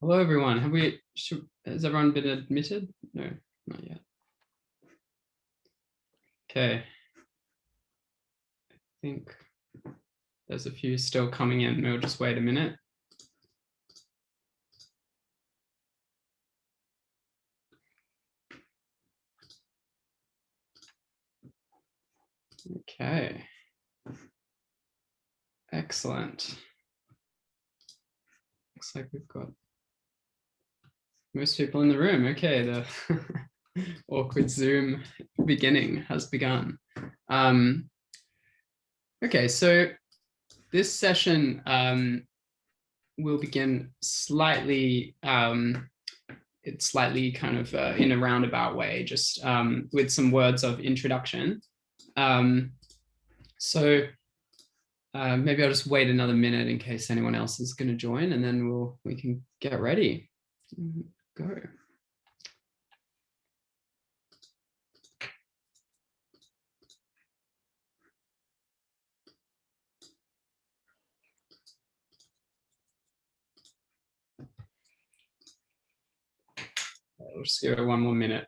Hello, everyone. Has everyone been admitted? No, not yet. Okay. I think there's a few still coming in. We'll just wait a minute. Okay. Excellent. Looks like we've got most people in the room. Okay, the awkward Zoom beginning has begun. Okay, so this session will begin slightly it's slightly kind of in a roundabout way, just with some words of introduction. So maybe I'll just wait another minute in case anyone else is going to join, and then we can get ready. Go. We'll just give it one more minute.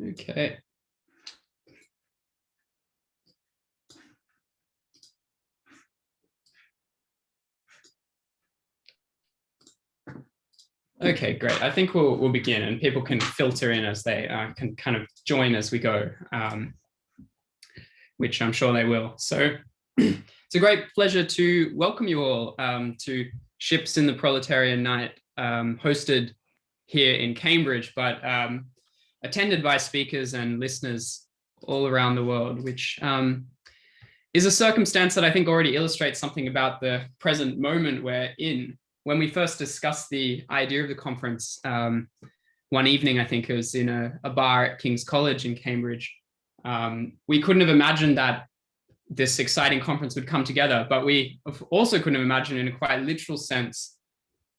Okay. Okay, great. I think we'll begin, and people can filter in as they can kind of join as we go, which I'm sure they will. So it's a great pleasure to welcome you all to Ships in the Proletarian Night, hosted here in Cambridge, but attended by speakers and listeners all around the world, which is a circumstance that I think already illustrates something about the present moment we're in. When we first discussed the idea of the conference one evening, I think it was in a bar at King's College in Cambridge, we couldn't have imagined that this exciting conference would come together, but we also couldn't have imagined in a quite literal sense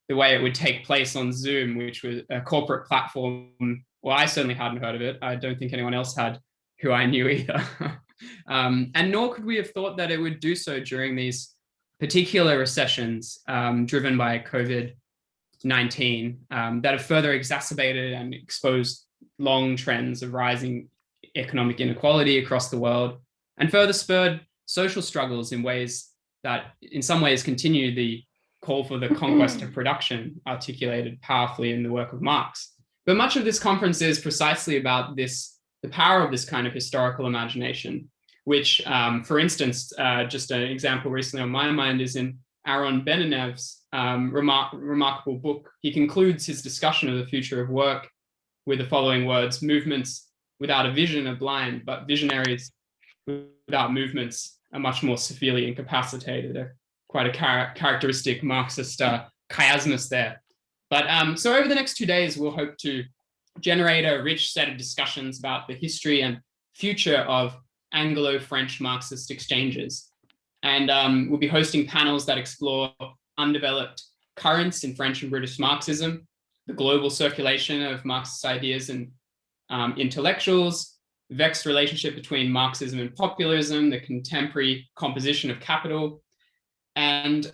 the way it would take place on Zoom, which was a corporate platform. Well, I certainly hadn't heard of it. I don't think anyone else had who I knew either. And nor could we have thought that it would do so during these particular recessions driven by COVID-19 that have further exacerbated and exposed long trends of rising economic inequality across the world, and further spurred social struggles in ways that in some ways continue the call for the conquest of production articulated powerfully in the work of Marx. But much of this conference is precisely about the power of this kind of historical imagination, which, for instance, just an example recently on my mind is in Aaron Benenev's remarkable book. He concludes his discussion of the future of work with the following words: movements without a vision are blind, but visionaries without movements are much more severely incapacitated. Quite a characteristic Marxist chiasmus there. But so over the next 2 days, we'll hope to generate a rich set of discussions about the history and future of Anglo-French Marxist exchanges. And we'll be hosting panels that explore undeveloped currents in French and British Marxism, the global circulation of Marxist ideas and intellectuals, the vexed relationship between Marxism and populism, the contemporary composition of capital, and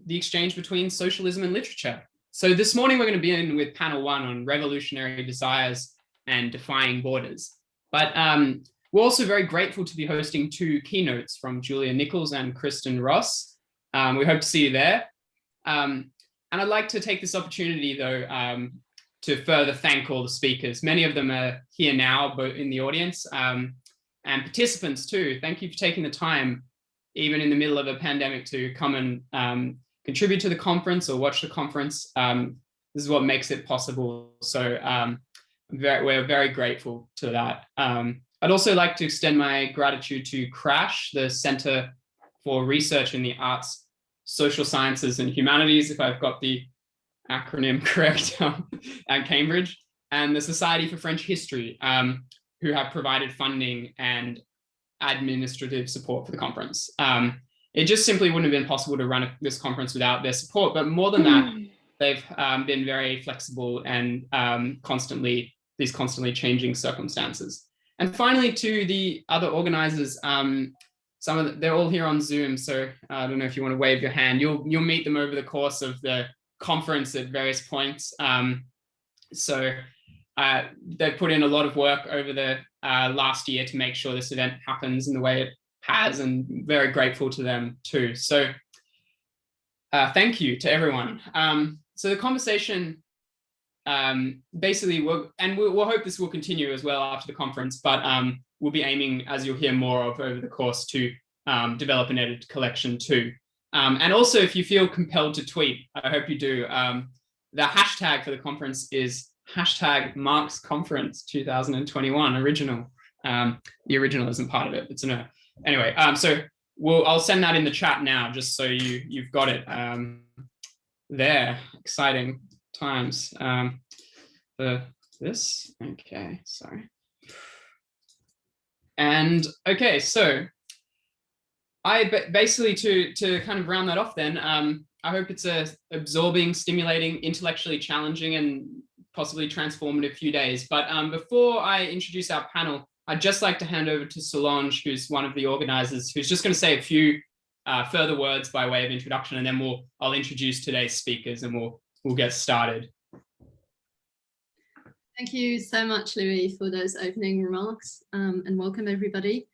the exchange between socialism and literature. So this morning, we're going to begin with panel 1 on revolutionary desires and defying borders. But we're also very grateful to be hosting 2 keynotes from Giulia Nichols and Kristen Ross. We hope to see you there. And I'd like to take this opportunity, though, to further thank all the speakers. Many of them are here now, but in the audience, and participants too. Thank you for taking the time, even in the middle of a pandemic, to come and contribute to the conference or watch the conference. This is what makes it possible. So we're very grateful to that. I'd also like to extend my gratitude to CRASH, the Center for Research in the Arts, Social Sciences and Humanities, if I've got the acronym correct, at Cambridge, and the Society for French History, who have provided funding and administrative support for the conference. It just simply wouldn't have been possible to run this conference without their support. But more than that, they've been very flexible and these constantly changing circumstances. And finally, to the other organizers, they're all here on Zoom, so I don't know if you want to wave your hand. You'll meet them over the course of the conference at various points. They put in a lot of work over the last year to make sure this event happens in the way it has, and very grateful to them too. So thank you to everyone. So the conversation basically we'll hope this will continue as well after the conference, but we'll be aiming, as you'll hear more of over the course, to develop an edited collection too. And also, if you feel compelled to tweet, I hope you do, the hashtag for the conference is hashtag Marx Conference 2021 original. The original isn't part of it. It's anyway. So I'll send that in the chat now, just so you've got it there. Exciting times for this. Okay, sorry. And okay, so basically to kind of round that off then, I hope it's a absorbing, stimulating, intellectually challenging, and possibly transformative few days. But before I introduce our panel, I'd just like to hand over to Solange, who's one of the organizers, who's just going to say a few further words by way of introduction, and then I'll introduce today's speakers and we'll get started. Thank you so much, Louis, for those opening remarks, and welcome everybody.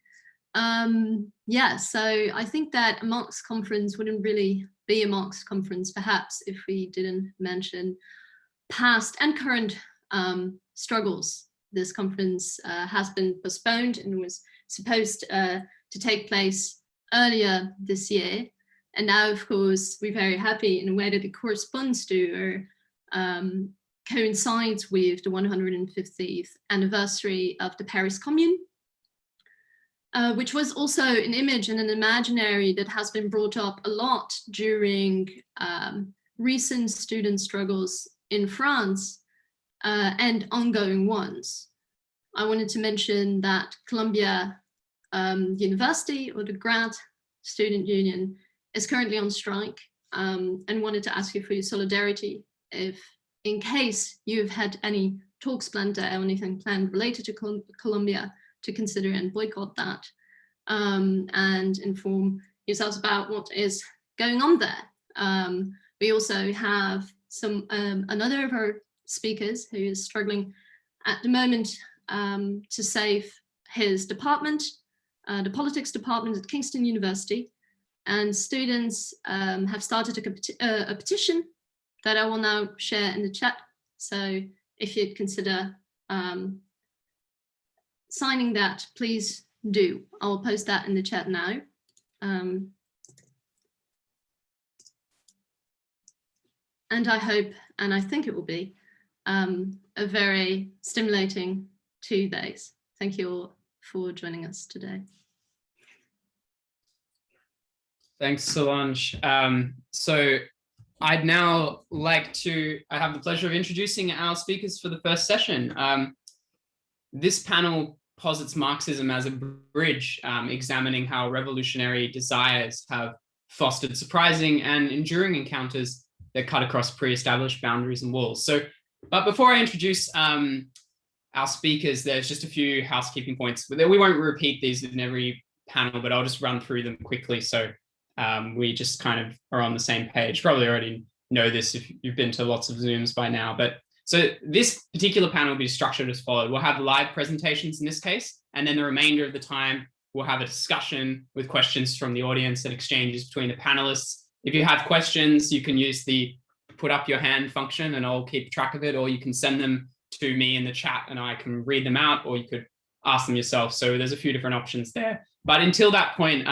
Yeah, so I think that a Marx conference wouldn't really be a Marx conference, perhaps, if we didn't mention past and current struggles. This conference has been postponed and was supposed to take place earlier this year. And now, of course, we're very happy in a way that it corresponds to or coincides with the 150th anniversary of the Paris Commune, which was also an image and an imaginary that has been brought up a lot during recent student struggles in France and ongoing ones. I wanted to mention that Columbia University, or the Grad Student Union, is currently on strike, and wanted to ask you for your solidarity if, in case you've had any talks planned or anything planned related to Columbia, to consider and boycott that, and inform yourselves about what is going on there. We also have another of our speakers who is struggling at the moment to save his department, the politics department at Kingston University, and students have started a petition that I will now share in the chat. So if you'd consider signing that, please do. I'll post that in the chat now. And I hope, and I think it will be, a very stimulating 2 days. Thank you all for joining us today. Thanks, Solange. So I'd now like to, I have the pleasure of introducing our speakers for the first session. This panel posits Marxism as a bridge, examining how revolutionary desires have fostered surprising and enduring encounters that cut across pre-established boundaries and walls. So, but before I introduce our speakers, there's just a few housekeeping points. We won't repeat these in every panel, but I'll just run through them quickly. So we just kind of are on the same page. Probably already know this if you've been to lots of Zooms by now. But so this particular panel will be structured as follows. We'll have live presentations in this case, and then the remainder of the time, we'll have a discussion with questions from the audience and exchanges between the panelists. If you have questions, you can use the put up your hand function and I'll keep track of it, or you can send them to me in the chat and I can read them out, or you could ask them yourself. So there's a few different options there. But until that point,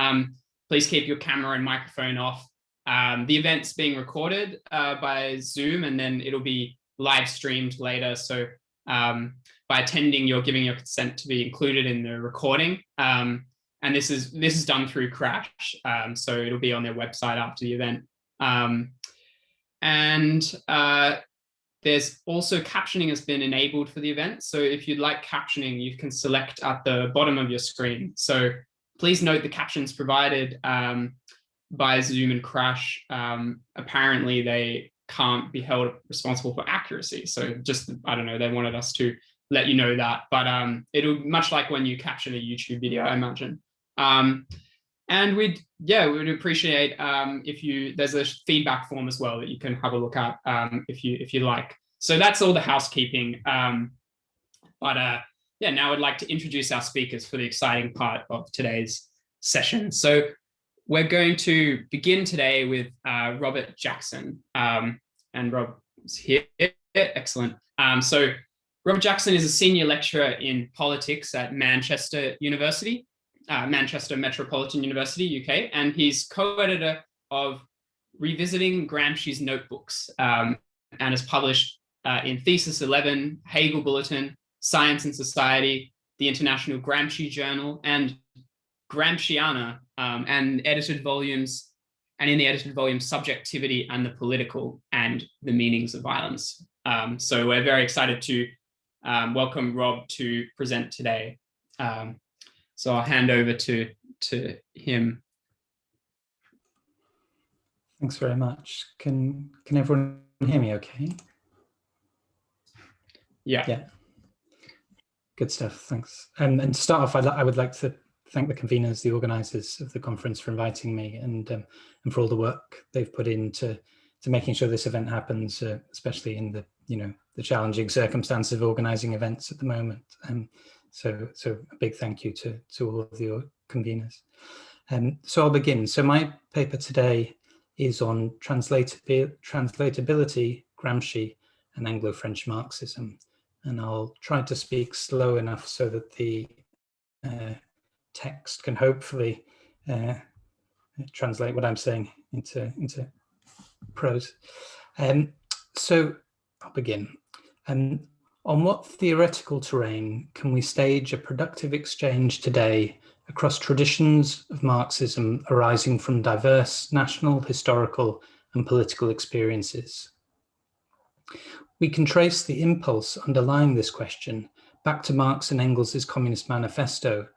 please keep your camera and microphone off. The event's being recorded by Zoom, and then it'll be live streamed later. So by attending, you're giving your consent to be included in the recording. And this is done through Crash. So it'll be on their website after the event. There's also captioning has been enabled for the event. So if you'd like captioning, you can select at the bottom of your screen. So please note the captions provided by Zoom and Crash. Apparently they can't be held responsible for accuracy. So just, I don't know, they wanted us to let you know that, but it'll much like when you caption a YouTube video, I imagine. And we'd appreciate if there's a feedback form as well that you can have a look at if you like. So that's all the housekeeping. Now I'd like to introduce our speakers for the exciting part of today's session. So we're going to begin today with Robert Jackson, and Rob's here. Excellent. So Robert Jackson is a senior lecturer in politics at Manchester University, Manchester Metropolitan University, UK, and he's co-editor of Revisiting Gramsci's Notebooks, and has published in Thesis 11, Hegel Bulletin, Science and Society, the International Gramsci Journal, and Gramsciana, and edited volumes, and in the edited volume, Subjectivity and the Political and the Meanings of Violence. So we're very excited to welcome Rob to present today. So I'll hand over to him. Thanks very much. Can everyone hear me okay? Yeah. Good stuff, thanks. And to start off, I would like to thank the conveners, the organisers of the conference, for inviting me, and for all the work they've put into making sure this event happens, especially in the challenging circumstances of organising events at the moment. So a big thank you to all of the conveners. So I'll begin. So my paper today is on translatability, Gramsci, and Anglo-French Marxism. And I'll try to speak slow enough so that the text can hopefully translate what I'm saying into prose. So I'll begin. On what theoretical terrain can we stage a productive exchange today across traditions of Marxism arising from diverse national, historical, and political experiences? We can trace the impulse underlying this question back to Marx and Engels' Communist Manifesto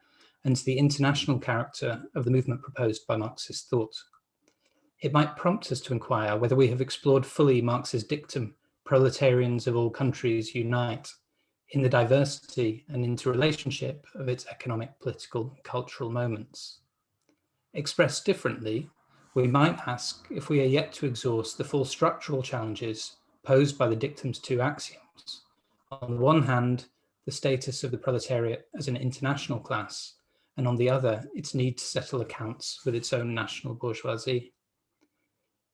and to the international character of the movement proposed by Marxist thought. It might prompt us to inquire whether we have explored fully Marx's dictum, proletarians of all countries unite, in the diversity and interrelationship of its economic, political, and cultural moments. Expressed differently, we might ask if we are yet to exhaust the full structural challenges posed by the dictum's two axioms. On the one hand, the status of the proletariat as an international class, and on the other, its need to settle accounts with its own national bourgeoisie.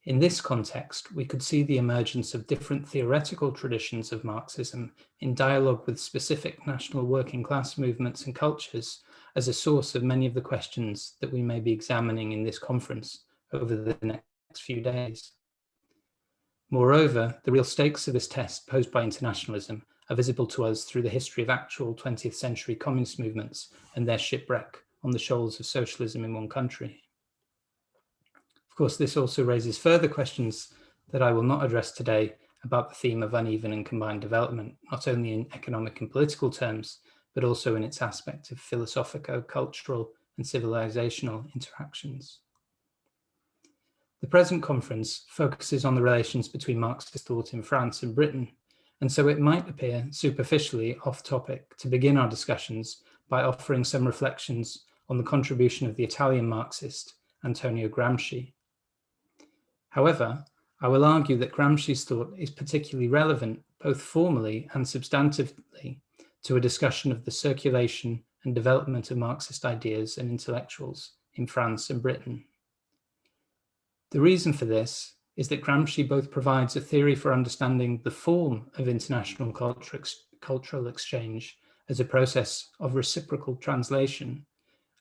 In this context, we could see the emergence of different theoretical traditions of Marxism in dialogue with specific national working class movements and cultures as a source of many of the questions that we may be examining in this conference over the next few days. Moreover, the real stakes of this test posed by internationalism are visible to us through the history of actual 20th century communist movements and their shipwreck on the shoals of socialism in one country. Of course, this also raises further questions that I will not address today about the theme of uneven and combined development, not only in economic and political terms, but also in its aspect of philosophico-cultural and civilizational interactions. The present conference focuses on the relations between Marxist thought in France and Britain, and so it might appear superficially off topic to begin our discussions by offering some reflections on the contribution of the Italian Marxist Antonio Gramsci. However, I will argue that Gramsci's thought is particularly relevant, both formally and substantively, to a discussion of the circulation and development of Marxist ideas and intellectuals in France and Britain. The reason for this is that Gramsci both provides a theory for understanding the form of international cultural exchange as a process of reciprocal translation,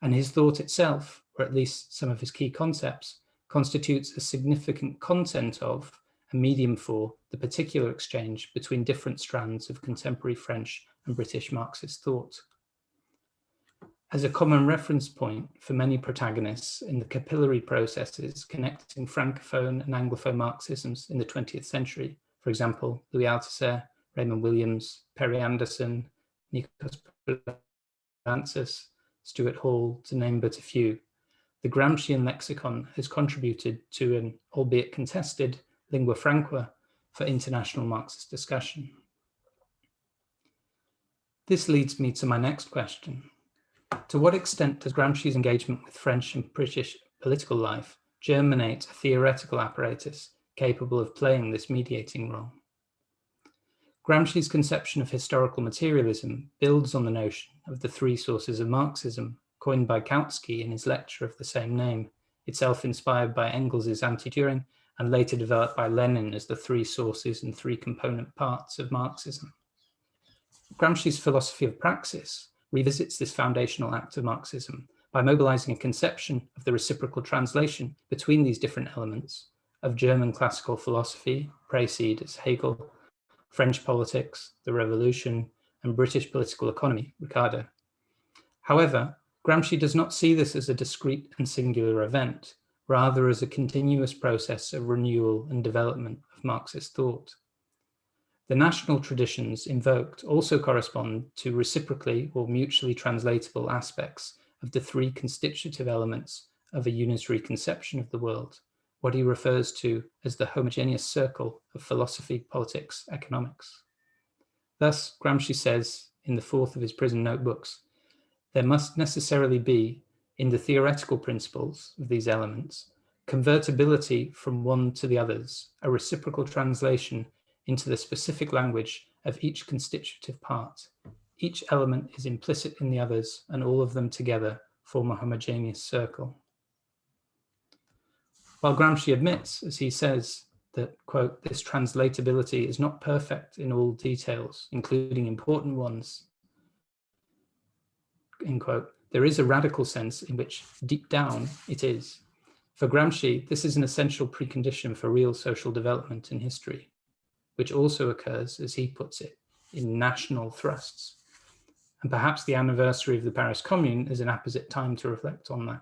and his thought itself, or at least some of his key concepts, constitutes a significant content of and medium for the particular exchange between different strands of contemporary French and British Marxist thought. As a common reference point for many protagonists in the capillary processes connecting Francophone and Anglophone Marxisms in the 20th century, for example, Louis Althusser, Raymond Williams, Perry Anderson, Nikos Prantzis, Stuart Hall, to name but a few, the Gramscian lexicon has contributed to an, albeit contested, lingua franca for international Marxist discussion. This leads me to my next question. To what extent does Gramsci's engagement with French and British political life germinate a theoretical apparatus capable of playing this mediating role? Gramsci's conception of historical materialism builds on the notion of the three sources of Marxism, coined by Kautsky in his lecture of the same name, itself inspired by Engels' Anti-Turing and later developed by Lenin as the three sources and three component parts of Marxism. Gramsci's philosophy of praxis revisits this foundational act of Marxism by mobilizing a conception of the reciprocal translation between these different elements of German classical philosophy, praecede as Hegel, French politics, the revolution, and British political economy, Ricardo. However, Gramsci does not see this as a discrete and singular event, rather as a continuous process of renewal and development of Marxist thought. The national traditions invoked also correspond to reciprocally or mutually translatable aspects of the three constitutive elements of a unitary conception of the world, what he refers to as the homogeneous circle of philosophy, politics, economics. Thus, Gramsci says in the fourth of his prison notebooks, there must necessarily be, in the theoretical principles of these elements, convertibility from one to the others, a reciprocal translation into the specific language of each constitutive part. Each element is implicit in the others, and all of them together form a homogeneous circle. While Gramsci admits, as he says, that, quote, this translatability is not perfect in all details, including important ones, end quote, there is a radical sense in which, deep down, it is. For Gramsci, this is an essential precondition for real social development in history, which also occurs, as he puts it, in national thrusts. And perhaps the anniversary of the Paris Commune is an apposite time to reflect on that.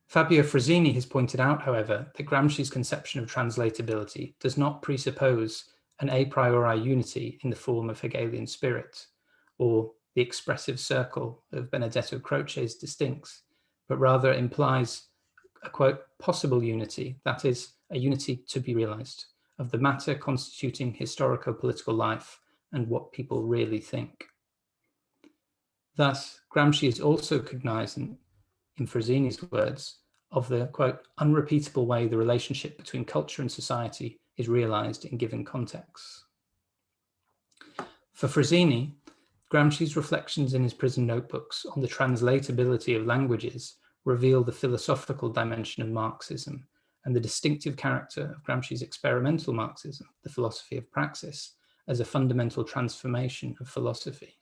Fabio Frazzini has pointed out, however, that Gramsci's conception of translatability does not presuppose an a priori unity in the form of Hegelian spirit, or the expressive circle of Benedetto Croce's distincts, but rather implies a, quote, possible unity, that is, a unity to be realized, of the matter constituting historico-political life and what people really think. Thus, Gramsci is also cognizant, in Frazzini's words, of the, quote, unrepeatable way the relationship between culture and society is realized in given contexts. For Frazzini, Gramsci's reflections in his prison notebooks on the translatability of languages reveal the philosophical dimension of Marxism and the distinctive character of Gramsci's experimental Marxism, the philosophy of praxis, as a fundamental transformation of philosophy,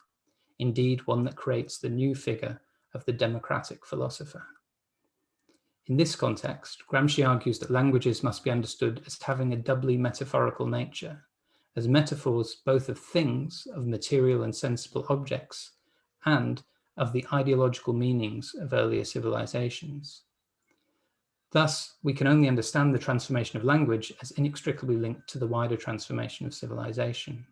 indeed one that creates the new figure of the democratic philosopher. In this context, Gramsci argues that languages must be understood as having a doubly metaphorical nature, as metaphors both of things, of material and sensible objects, and of the ideological meanings of earlier civilizations. Thus, we can only understand the transformation of language as inextricably linked to the wider transformation of civilization.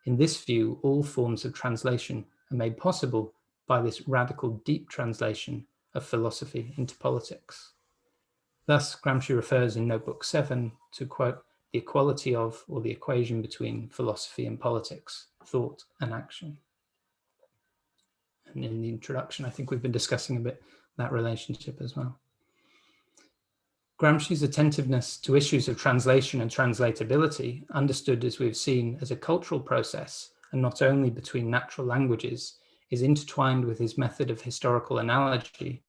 In this view, all forms of translation are made possible by this radical deep translation of philosophy into politics. Thus, Gramsci refers in Notebook 7 to, quote, the equality of, or the equation between philosophy and politics, thought and action. And in the introduction, I think we've been discussing a bit that relationship as well. Gramsci's attentiveness to issues of translation and translatability, understood as we've seen as a cultural process and not only between natural languages, is intertwined with his method of historical analogy,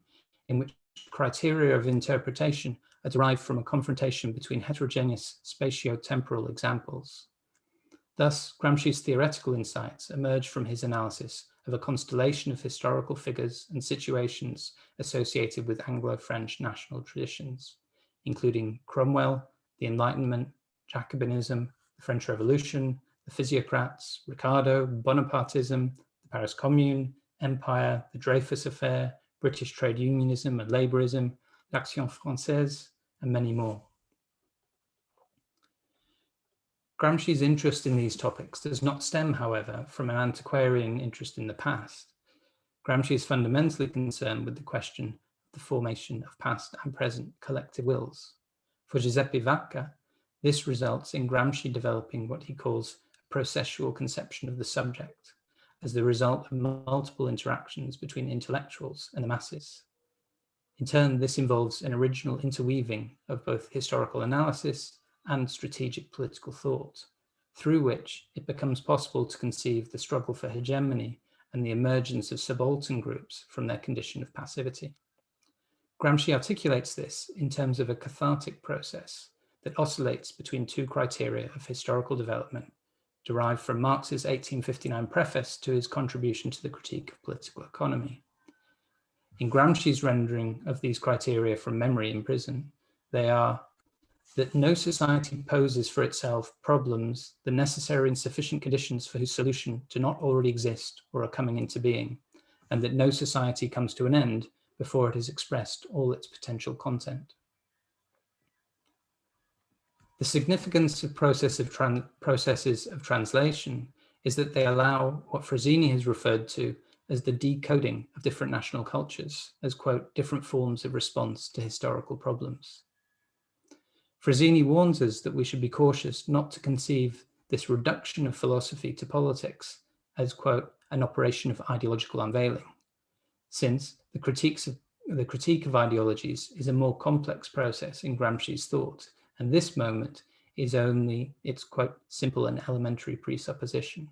in which criteria of interpretation are derived from a confrontation between heterogeneous spatio-temporal examples. Thus, Gramsci's theoretical insights emerge from his analysis of a constellation of historical figures and situations associated with Anglo-French national traditions, including Cromwell, the Enlightenment, Jacobinism, the French Revolution, the Physiocrats, Ricardo, Bonapartism, the Paris Commune, Empire, the Dreyfus Affair, British trade unionism and labourism, l'Action Française, and many more. Gramsci's interest in these topics does not stem, however, from an antiquarian interest in the past. Gramsci is fundamentally concerned with the question of the formation of past and present collective wills. For Giuseppe Vacca, This results in Gramsci developing what he calls a processual conception of the subject as the result of multiple interactions between intellectuals and the masses. In turn, this involves an original interweaving of both historical analysis and strategic political thought, through which it becomes possible to conceive the struggle for hegemony and the emergence of subaltern groups from their condition of passivity. Gramsci articulates this in terms of a cathartic process that oscillates between two criteria of historical development, derived from Marx's 1859 preface to his contribution to the Critique of Political Economy. In Gramsci's rendering of these criteria from memory in prison, they are that no society poses for itself problems, the necessary and sufficient conditions for whose solution do not already exist or are coming into being, and that no society comes to an end before it has expressed all its potential content. The significance of processes of translation is that they allow what Frazzini has referred to as the decoding of different national cultures as, quote, different forms of response to historical problems. Frazzini warns us that we should be cautious not to conceive this reduction of philosophy to politics as, quote, an operation of ideological unveiling, since the critique of ideologies is a more complex process in Gramsci's thought, and this moment is only its, quote, simple and elementary presupposition.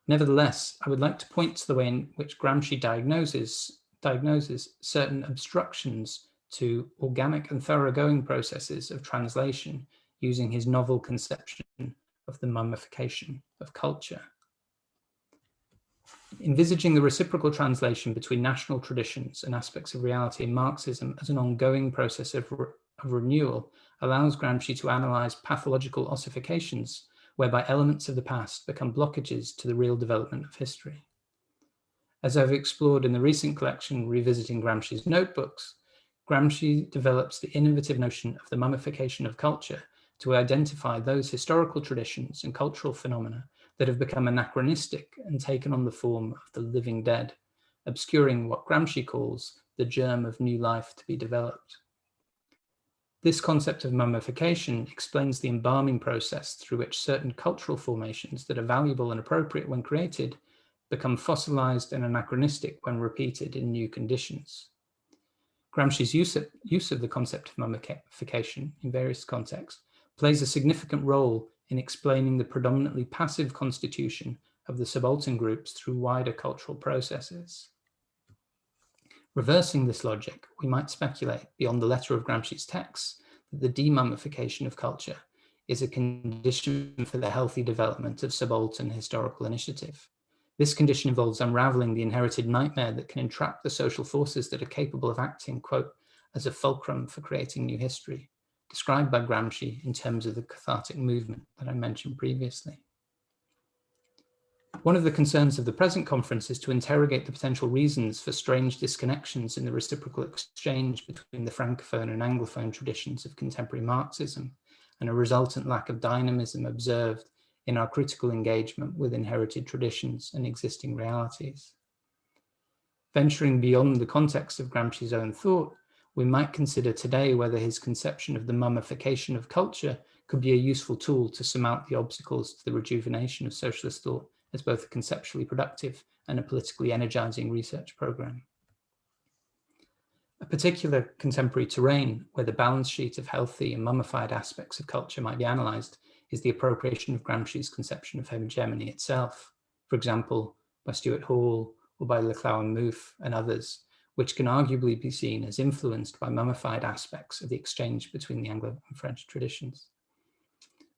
Nevertheless, I would like to point to the way in which Gramsci diagnoses certain obstructions to organic and thoroughgoing processes of translation using his novel conception of the mummification of culture. Envisaging the reciprocal translation between national traditions and aspects of reality in Marxism as an ongoing process of renewal allows Gramsci to analyze pathological ossifications whereby elements of the past become blockages to the real development of history. As I've explored in the recent collection Revisiting Gramsci's Notebooks, Gramsci develops the innovative notion of the mummification of culture to identify those historical traditions and cultural phenomena that have become anachronistic and taken on the form of the living dead, obscuring what Gramsci calls the germ of new life to be developed. This concept of mummification explains the embalming process through which certain cultural formations that are valuable and appropriate when created become fossilized and anachronistic when repeated in new conditions. Gramsci's use of the concept of mummification in various contexts plays a significant role in explaining the predominantly passive constitution of the subaltern groups through wider cultural processes. Reversing this logic, we might speculate beyond the letter of Gramsci's texts that the demummification of culture is a condition for the healthy development of subaltern historical initiative. This condition involves unraveling the inherited nightmare that can entrap the social forces that are capable of acting, quote, as a fulcrum for creating new history, described by Gramsci in terms of the cathartic movement that I mentioned previously. One of the concerns of the present conference is to interrogate the potential reasons for strange disconnections in the reciprocal exchange between the Francophone and Anglophone traditions of contemporary Marxism, and a resultant lack of dynamism observed in our critical engagement with inherited traditions and existing realities. Venturing beyond the context of Gramsci's own thought, we might consider today whether his conception of the mummification of culture could be a useful tool to surmount the obstacles to the rejuvenation of socialist thought as both a conceptually productive and a politically energizing research program. A particular contemporary terrain where the balance sheet of healthy and mummified aspects of culture might be analyzed is the appropriation of Gramsci's conception of hegemony itself, for example, by Stuart Hall or by Leclau and Mouffe and others, which can arguably be seen as influenced by mummified aspects of the exchange between the Anglo-French traditions.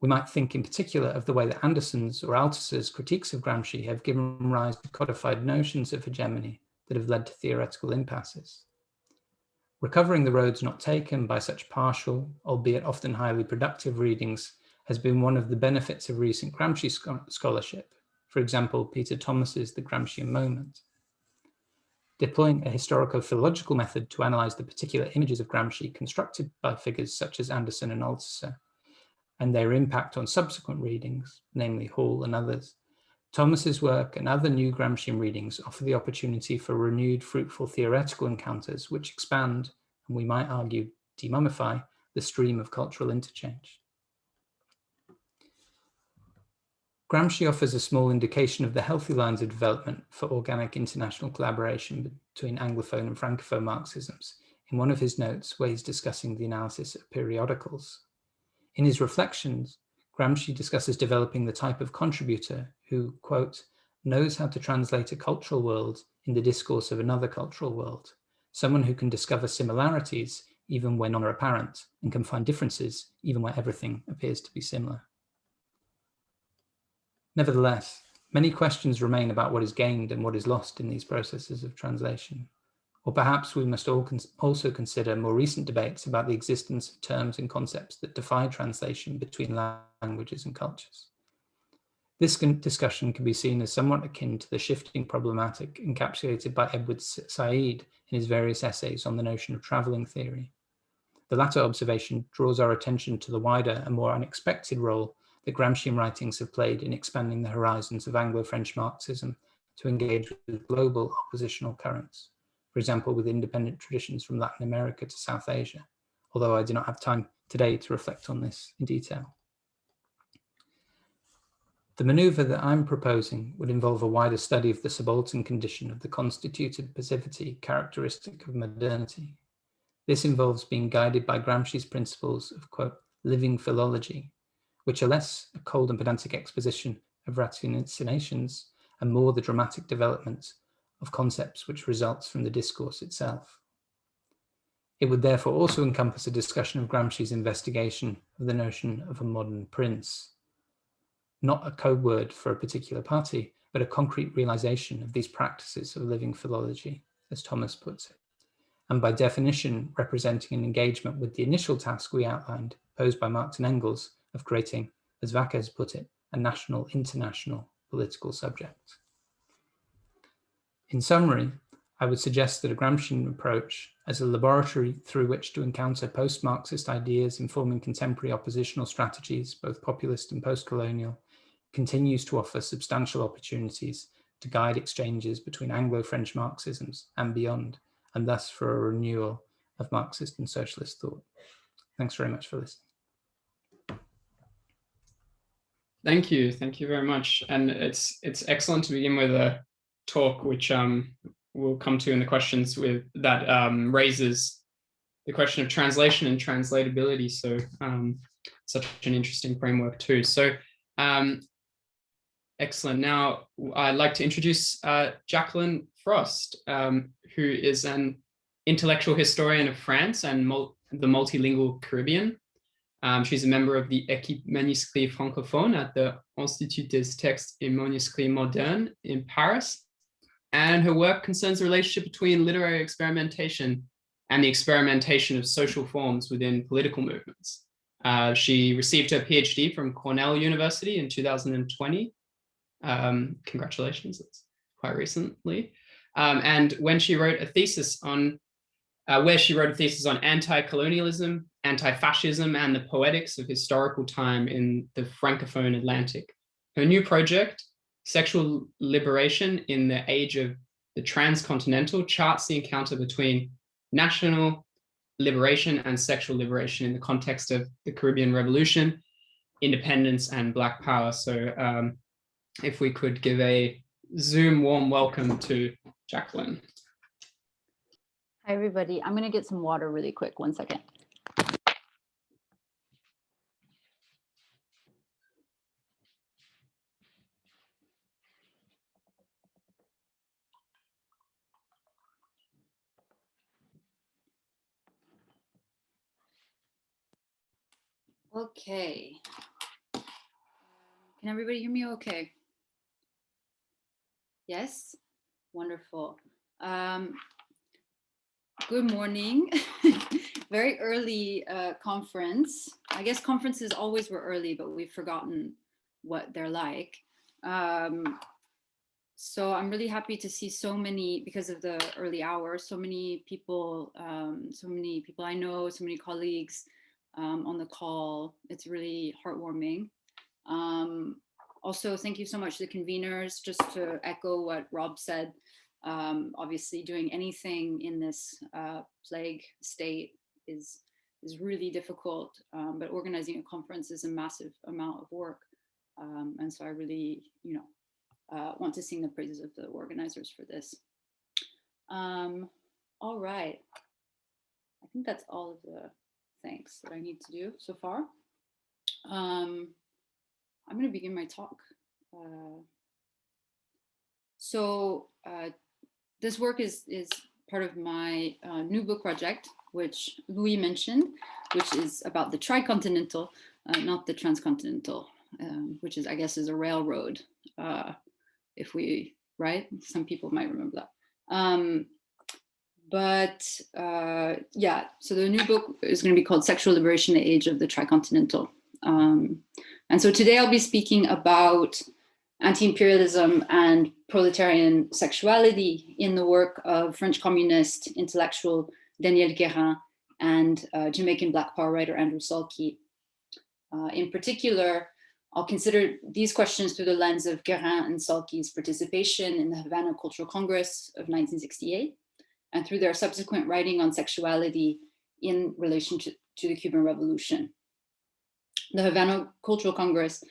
We might think in particular of the way that Anderson's or Altus's critiques of Gramsci have given rise to codified notions of hegemony that have led to theoretical impasses. Recovering the roads not taken by such partial, albeit often highly productive readings has been one of the benefits of recent Gramsci scholarship, for example, Peter Thomas's The Gramscian Moment. Deploying a historico-philological method to analyze the particular images of Gramsci constructed by figures such as Anderson and Althusser, and their impact on subsequent readings, namely Hall and others, Thomas's work and other new Gramscian readings offer the opportunity for renewed fruitful theoretical encounters which expand, and we might argue demummify, the stream of cultural interchange. Gramsci offers a small indication of the healthy lines of development for organic international collaboration between Anglophone and Francophone Marxisms in one of his notes where he's discussing the analysis of periodicals. In his reflections, Gramsci discusses developing the type of contributor who, quote, knows how to translate a cultural world in the discourse of another cultural world, someone who can discover similarities even where none are apparent and can find differences even where everything appears to be similar. Nevertheless, many questions remain about what is gained and what is lost in these processes of translation. Or perhaps we must also consider more recent debates about the existence of terms and concepts that defy translation between languages and cultures. This discussion can be seen as somewhat akin to the shifting problematic encapsulated by Edward Said in his various essays on the notion of travelling theory. The latter observation draws our attention to the wider and more unexpected role that Gramscian writings have played in expanding the horizons of Anglo-French Marxism to engage with global oppositional currents, for example, with independent traditions from Latin America to South Asia, although I do not have time today to reflect on this in detail. The maneuver that I'm proposing would involve a wider study of the subaltern condition of the constituted passivity characteristic of modernity. This involves being guided by Gramsci's principles of, quote, living philology, which are less a cold and pedantic exposition of ratiocinations and more the dramatic development of concepts which results from the discourse itself. It would therefore also encompass a discussion of Gramsci's investigation of the notion of a modern prince, not a code word for a particular party, but a concrete realization of these practices of living philology, as Thomas puts it, and by definition representing an engagement with the initial task we outlined, posed by Marx and Engels, of creating, as Vacquez put it, a national, international political subject. In summary, I would suggest that a Gramscian approach as a laboratory through which to encounter post-Marxist ideas informing contemporary oppositional strategies, both populist and post-colonial, continues to offer substantial opportunities to guide exchanges between Anglo-French Marxisms and beyond, and thus for a renewal of Marxist and socialist thought. Thanks very much for listening. Thank you very much. And it's excellent to begin with a talk which we'll come to in the questions with that raises the question of translation and translatability. So such an interesting framework too. So excellent. Now I'd like to introduce Jacqueline Frost, who is an intellectual historian of France and the multilingual Caribbean. She's a member of the Équipe Manuscrit Francophone at the Institut des Textes et Manuscrits Modernes in Paris. And her work concerns the relationship between literary experimentation and the experimentation of social forms within political movements. She received her PhD from Cornell University in 2020. Congratulations, that's quite recently. And when she wrote a thesis on anti-colonialism, anti-fascism, and the poetics of historical time in the Francophone Atlantic. Her new project, Sexual Liberation in the Age of the Transcontinental, charts the encounter between national liberation and sexual liberation in the context of the Caribbean Revolution, independence, and Black Power. So if we could give a Zoom warm welcome to Jacqueline. Hi, everybody. I'm going to get some water really quick. 1 second. Okay. Can everybody hear me okay? Yes? Wonderful. Good morning. Very early conference. I guess conferences always were early, but we've forgotten what they're like. So I'm really happy to see so many, because of the early hour, so many people I know, so many colleagues on the call. It's really heartwarming. Also, thank you so much to the conveners. Just to echo what Rob said, obviously doing anything in this plague state is really difficult, but organizing a conference is a massive amount of work. And so I really, want to sing the praises of the organizers for this. All right. I think that's all of the thanks that I need to do so far. I'm going to begin my talk. This work is part of my new book project, which Louis mentioned, which is about the tricontinental, not the transcontinental, which is, I guess, is a railroad, right? Some people might remember that. So the new book is going to be called Sexual Liberation, the Age of the Tricontinental. And so today I'll be speaking about anti-imperialism and proletarian sexuality in the work of French communist intellectual Daniel Guérin and Jamaican Black Power writer Andrew Salkey. In particular, I'll consider these questions through the lens of Guérin and Salkey's participation in the Havana Cultural Congress of 1968, and through their subsequent writing on sexuality in relation to the Cuban Revolution. The Havana Cultural Congress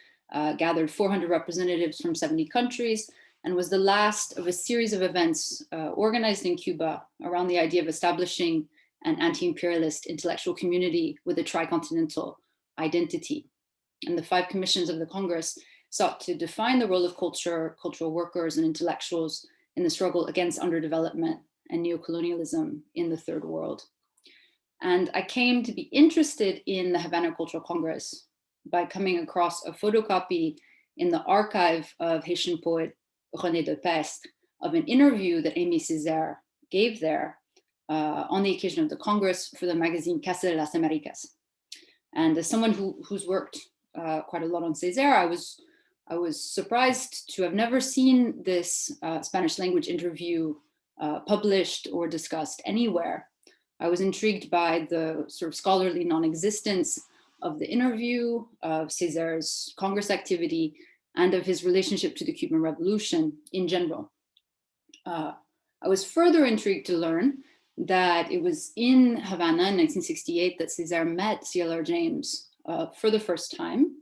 gathered 400 representatives from 70 countries and was the last of a series of events organized in Cuba around the idea of establishing an anti-imperialist intellectual community with a tricontinental identity. And the 5 commissions of the Congress sought to define the role of culture, cultural workers, and intellectuals in the struggle against underdevelopment and neocolonialism in the Third World. And I came to be interested in the Havana Cultural Congress by coming across a photocopy in the archive of Haitian poet René de Pestre of an interview that Aimé Césaire gave there on the occasion of the Congress for the magazine Casa de las Americas. And as someone who's worked quite a lot on Césaire, I was surprised to have never seen this Spanish language interview published or discussed anywhere. I was intrigued by the sort of scholarly non-existence of the interview, of Césaire's Congress activity, and of his relationship to the Cuban Revolution in general. I was further intrigued to learn that it was in Havana in 1968 that Césaire met C.L.R. James for the first time,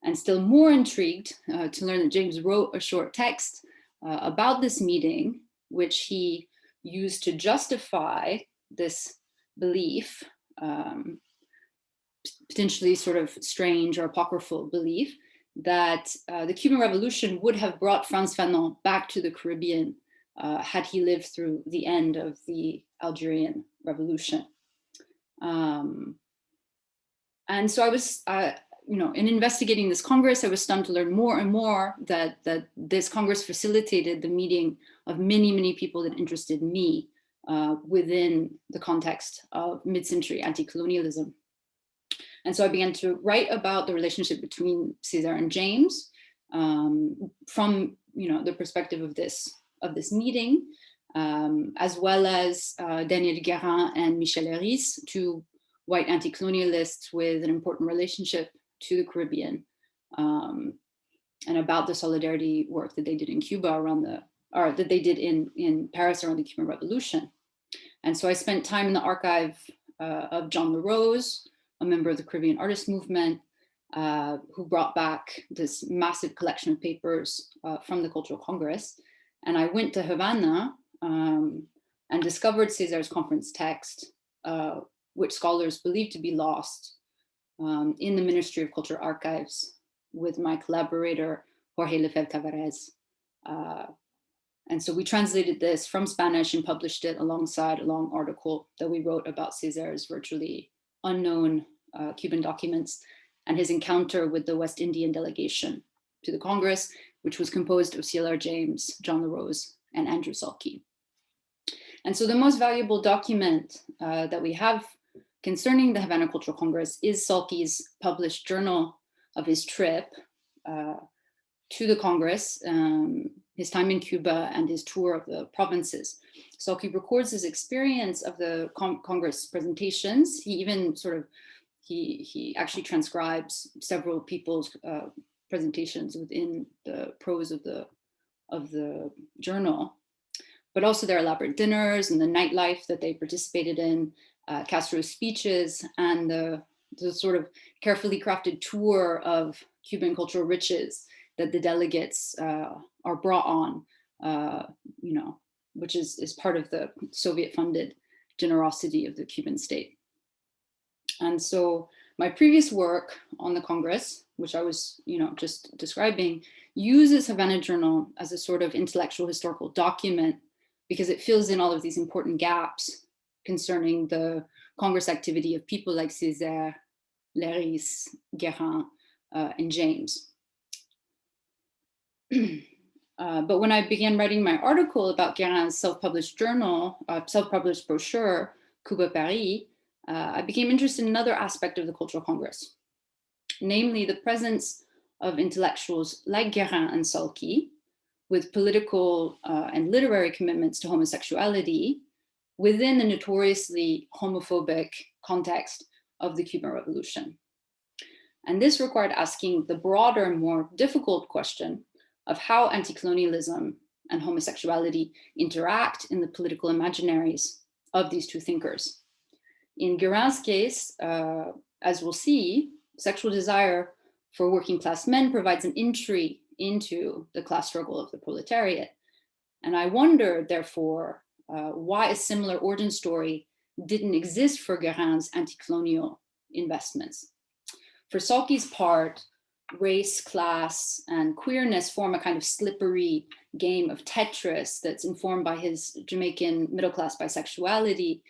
and still more intrigued to learn that James wrote a short text about this meeting, which he used to justify this belief, potentially sort of strange or apocryphal belief, that the Cuban Revolution would have brought Frantz Fanon back to the Caribbean had he lived through the end of the Algerian Revolution. And so I was, in investigating this Congress, I was stunned to learn more and more that this Congress facilitated the meeting of many, many people that interested me within the context of mid-century anti-colonialism. And so I began to write about the relationship between Césaire and James from the perspective of this meeting, as well as Daniel Guérin and Michel Herys, 2 white anti-colonialists with an important relationship to the Caribbean, and about the solidarity work that they did in Cuba that they did in Paris around the Cuban Revolution. And so I spent time in the archive of John LaRose, a member of the Caribbean Artist Movement, who brought back this massive collection of papers from the Cultural Congress. And I went to Havana and discovered Césaire's conference text, which scholars believe to be lost in the Ministry of Culture archives with my collaborator, Jorge Lefebvre-Tavares. And so we translated this from Spanish and published it alongside a long article that we wrote about Césaire's virtually unknown Cuban documents and his encounter with the West Indian delegation to the Congress, which was composed of C.L.R. James, John LaRose, and Andrew Salkey. And so the most valuable document that we have concerning the Havana Cultural Congress is Salkey's published journal of his trip to the Congress, his time in Cuba, and his tour of the provinces. Salkey records his experience of the Congress presentations. He even he actually transcribes several people's presentations within the prose of the journal, but also their elaborate dinners and the nightlife that they participated in, Castro's speeches, and the sort of carefully crafted tour of Cuban cultural riches that the delegates are brought on, which is part of the Soviet-funded generosity of the Cuban state. And so my previous work on the Congress, which I was just describing, uses Havana Journal as a sort of intellectual historical document because it fills in all of these important gaps concerning the Congress activity of people like Césaire, Léris, Guérin, and James. But when I began writing my article about Guérin's self-published journal, self-published brochure, Cuba Paris, I became interested in another aspect of the Cultural Congress, namely the presence of intellectuals like Guérin and Salkey, with political and literary commitments to homosexuality within the notoriously homophobic context of the Cuban Revolution. And this required asking the broader and more difficult question of how anti-colonialism and homosexuality interact in the political imaginaries of these two thinkers. In Guérin's case, as we'll see, sexual desire for working class men provides an entry into the class struggle of the proletariat. And I wonder, therefore, why a similar origin story didn't exist for Guérin's anti-colonial investments. For Salkey's part, race, class, and queerness form a kind of slippery game of Tetris that's informed by his Jamaican middle-class bisexuality,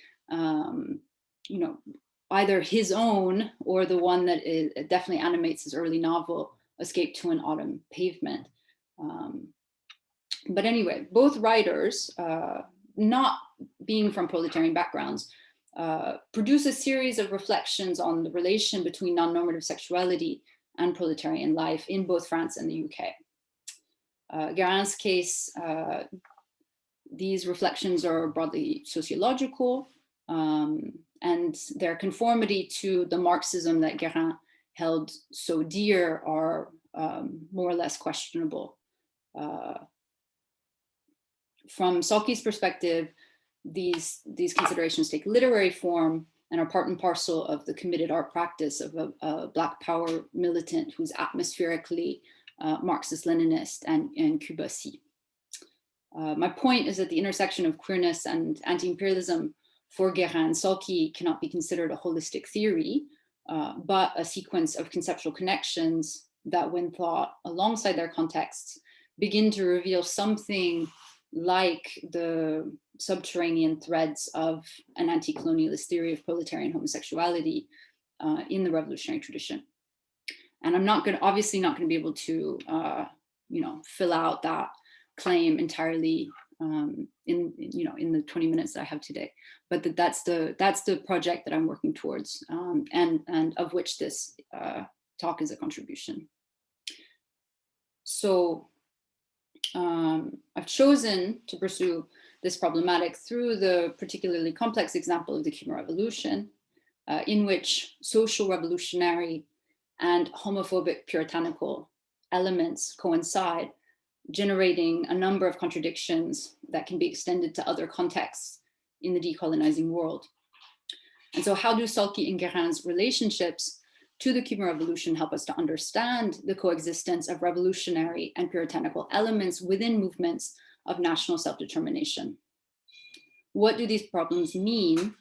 either his own or the one that definitely animates his early novel, Escape to an Autumn Pavement. But anyway, both writers, not being from proletarian backgrounds, produce a series of reflections on the relation between non-normative sexuality and proletarian life in both France and the UK. Guérin's case, these reflections are broadly sociological, and their conformity to the Marxism that Guérin held so dear are more or less questionable. From Salkey's perspective, these considerations take literary form and are part and parcel of the committed art practice of a Black Power militant who's atmospherically Marxist-Leninist and Cubacy. My point is that the intersection of queerness and anti-imperialism for Guérin and Salkey cannot be considered a holistic theory, but a sequence of conceptual connections that, when thought alongside their contexts, begin to reveal something like the subterranean threads of an anti-colonialist theory of proletarian homosexuality in the revolutionary tradition. And I'm obviously not going to be able to, fill out that claim entirely in the 20 minutes that I have today. But that's the project that I'm working towards, and of which this talk is a contribution. So I've chosen to pursue this problematic through the particularly complex example of the Cuban Revolution, in which social revolutionary and homophobic puritanical elements coincide, generating a number of contradictions that can be extended to other contexts in the decolonizing world. And so how do Salkey and Guérin's relationships to the Cuban Revolution help us to understand the coexistence of revolutionary and puritanical elements within movements of national self-determination? What do these problems mean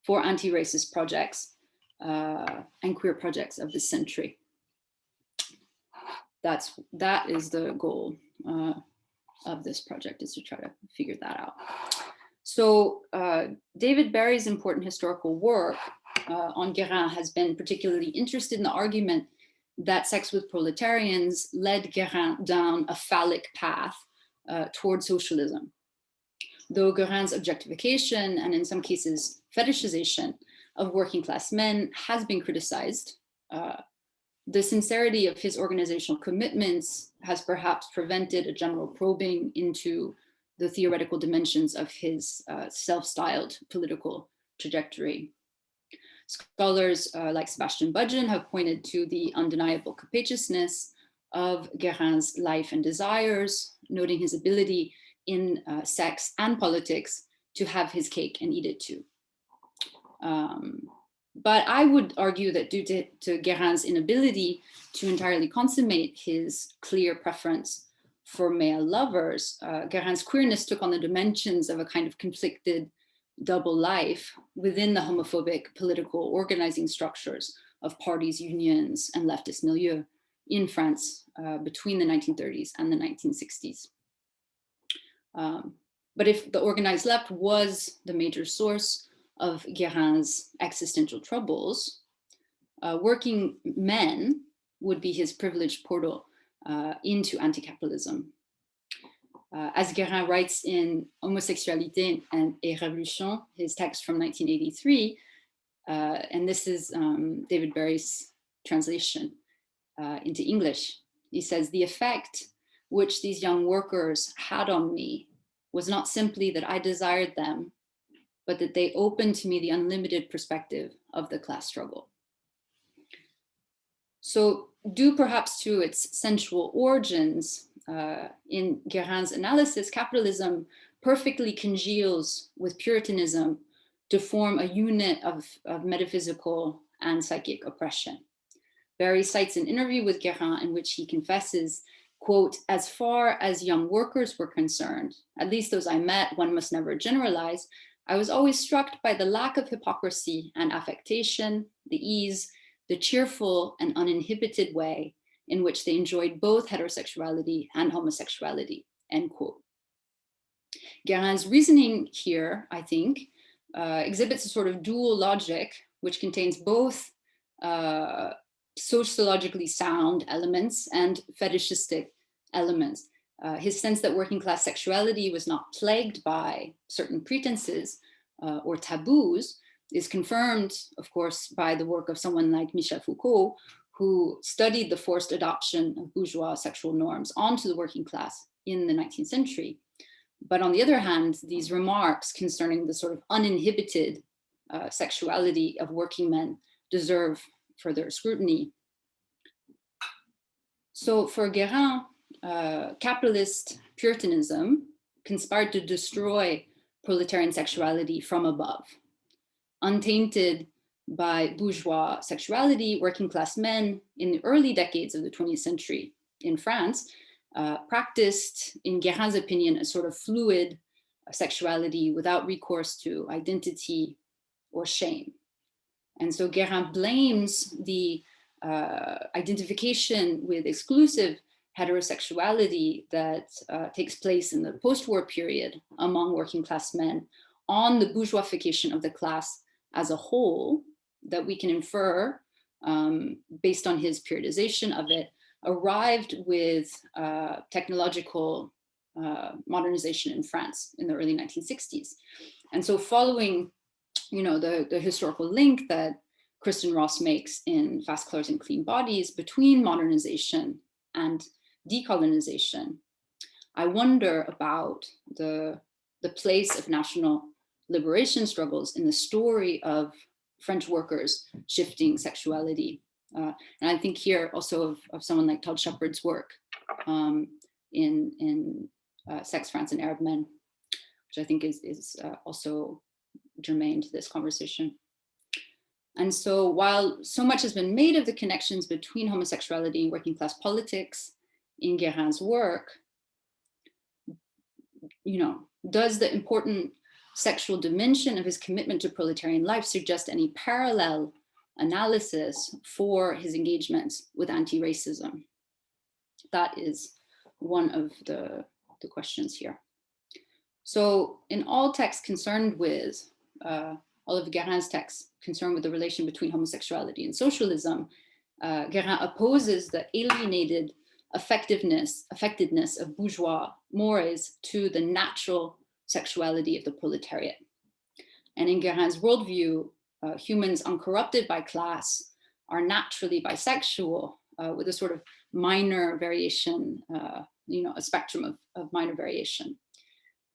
for anti-racist projects and queer projects of this century? That is the goal of this project, is to try to figure that out. So David Barry's important historical work on Guérin has been particularly interested in the argument that sex with proletarians led Guérin down a phallic path toward socialism. Though Guérin's objectification and in some cases fetishization of working class men has been criticized, the sincerity of his organizational commitments has perhaps prevented a general probing into the theoretical dimensions of his self-styled political trajectory. Scholars like Sebastian Budgen have pointed to the undeniable capaciousness of Guérin's life and desires, noting his ability in sex and politics to have his cake and eat it too. But I would argue that due to Guérin's inability to entirely consummate his clear preference for male lovers, Guérin's queerness took on the dimensions of a kind of conflicted double life within the homophobic political organizing structures of parties, unions, and leftist milieu in France between the 1930s and the 1960s. But if the organized left was the major source of Guérin's existential troubles, working men would be his privileged portal into anti-capitalism. As Guérin writes in Homosexualité et Révolution, his text from 1983, and this is David Berry's translation into English. He says, "The effect which these young workers had on me was not simply that I desired them, but that they opened to me the unlimited perspective of the class struggle." So, due perhaps to its sensual origins, in Guérin's analysis, capitalism perfectly congeals with Puritanism to form a unit of metaphysical and psychic oppression. Berry cites an interview with Guérin in which he confesses, quote, "As far as young workers were concerned, at least those I met, one must never generalize, I was always struck by the lack of hypocrisy and affectation, the ease, the cheerful and uninhibited way in which they enjoyed both heterosexuality and homosexuality," end quote. Guérin's reasoning here, I think, exhibits a sort of dual logic, which contains both sociologically sound elements and fetishistic elements. His sense that working class sexuality was not plagued by certain pretenses or taboos is confirmed, of course, by the work of someone like Michel Foucault, who studied the forced adoption of bourgeois sexual norms onto the working class in the 19th century. But on the other hand, these remarks concerning the sort of uninhibited sexuality of working men deserve further scrutiny. So for Guérin, capitalist Puritanism conspired to destroy proletarian sexuality from above. Untainted by bourgeois sexuality, working class men in the early decades of the 20th century in France practiced, in Guérin's opinion, a sort of fluid sexuality without recourse to identity or shame. And so Guérin blames the identification with exclusive heterosexuality that takes place in the post-war period among working class men on the bourgeoisification of the class as a whole, that we can infer, based on his periodization of it, arrived with technological modernization in France in the early 1960s. And so following, the historical link that Kristen Ross makes in Fast Colours and Clean Bodies between modernization and decolonization, I wonder about the place of national liberation struggles in the story of French workers shifting sexuality. And I think here also of someone like Todd Shepard's work in Sex, France, and Arab Men, which I think is also germane to this conversation. And so while so much has been made of the connections between homosexuality and working class politics in Guérin's work, does the important sexual dimension of his commitment to proletarian life suggest any parallel analysis for his engagements with anti-racism? That is one of the questions here. So in all texts concerned with, all of Guérin's texts concerned with the relation between homosexuality and socialism, Guérin opposes the alienated affectedness of bourgeois mores to the natural sexuality of the proletariat. And in Guérin's worldview, humans uncorrupted by class are naturally bisexual, with a sort of minor variation, a spectrum of minor variation.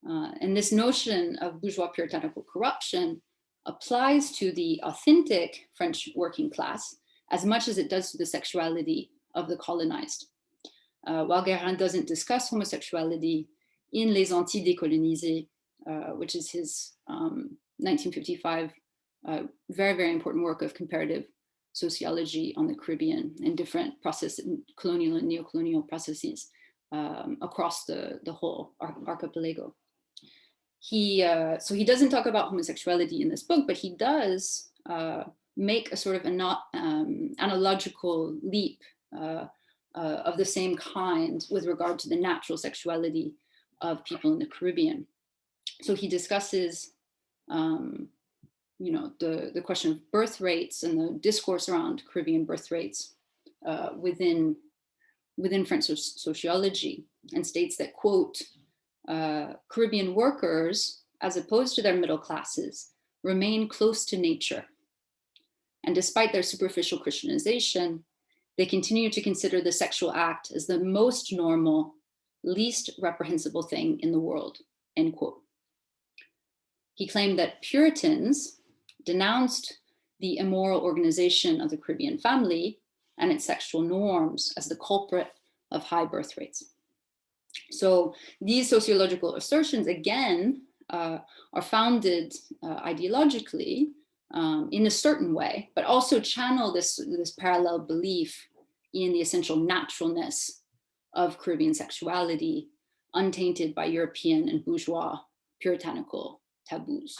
And this notion of bourgeois puritanical corruption applies to the authentic French working class as much as it does to the sexuality of the colonized. While Guérin doesn't discuss homosexuality in Les Anti-Decolonisés, which is his 1955 very, very important work of comparative sociology on the Caribbean and different colonial and neo-colonial processes across the whole archipelago. So he doesn't talk about homosexuality in this book, but he does make a sort of analogical leap of the same kind with regard to the natural sexuality of people in the Caribbean. So he discusses, the question of birth rates and the discourse around Caribbean birth rates within French sociology, and states that, quote, Caribbean workers, as opposed to their middle classes, remain close to nature. And despite their superficial Christianization, they continue to consider the sexual act as the most normal, least reprehensible thing in the world, end quote. He claimed that Puritans denounced the immoral organization of the Caribbean family and its sexual norms as the culprit of high birth rates. So these sociological assertions, again, are founded ideologically in a certain way, but also channel this parallel belief in the essential naturalness of Caribbean sexuality, untainted by European and bourgeois puritanical taboos.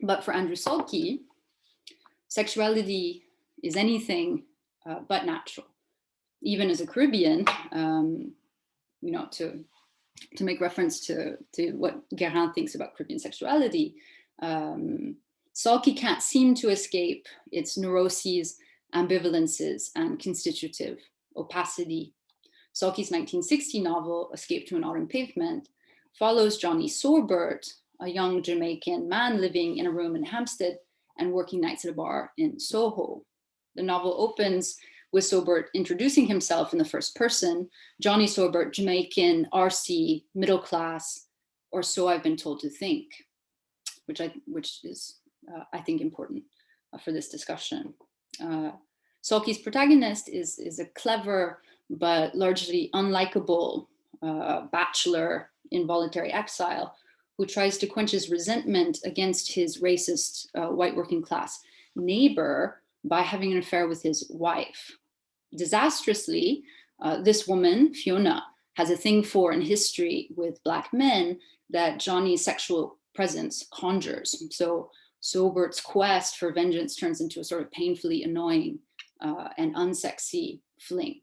But for Andrew Salkey, sexuality is anything but natural. Even as a Caribbean, to make reference to what Guérin thinks about Caribbean sexuality, Salkey can't seem to escape its neuroses, ambivalences, and constitutive opacity. Salkey's 1960 novel, Escape to an Autumn Pavement, follows Johnny Sorbert, a young Jamaican man living in a room in Hampstead and working nights at a bar in Soho. The novel opens with Sorbert introducing himself in the first person, Johnny Sorbert, Jamaican, RC, middle class, or so I've been told to think, which is, I think, important for this discussion. Salkey's protagonist is a clever but largely unlikable bachelor in voluntary exile who tries to quench his resentment against his racist white working class neighbor by having an affair with his wife. Disastrously, this woman, Fiona, has a thing for in history with Black men that Johnny's sexual presence conjures. So Sobert's quest for vengeance turns into a sort of painfully annoying and unsexy fling.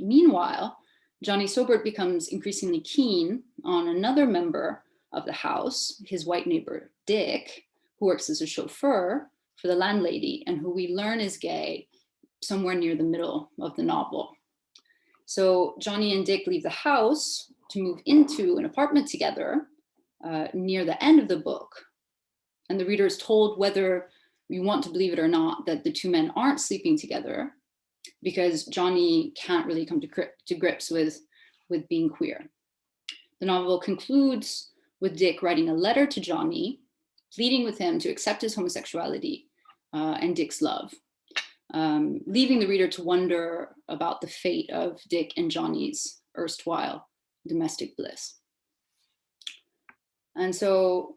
Meanwhile, Johnny Sobert becomes increasingly keen on another member of the house, his white neighbor, Dick, who works as a chauffeur for the landlady and who we learn is gay somewhere near the middle of the novel. So Johnny and Dick leave the house to move into an apartment together near the end of the book. And the reader is told, whether we want to believe it or not, that the two men aren't sleeping together because Johnny can't really come to grips with being queer. The novel concludes with Dick writing a letter to Johnny, pleading with him to accept his homosexuality and Dick's love, leaving the reader to wonder about the fate of Dick and Johnny's erstwhile domestic bliss. And so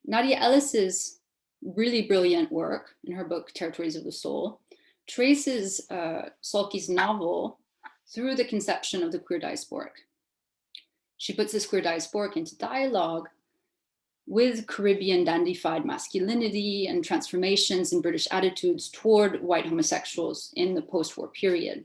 Nadia Ellis's really brilliant work in her book, Territories of the Soul, traces Salkey's novel through the conception of the queer diasporic. She puts this queer diasporic into dialogue with Caribbean dandified masculinity and transformations in British attitudes toward white homosexuals in the post-war period.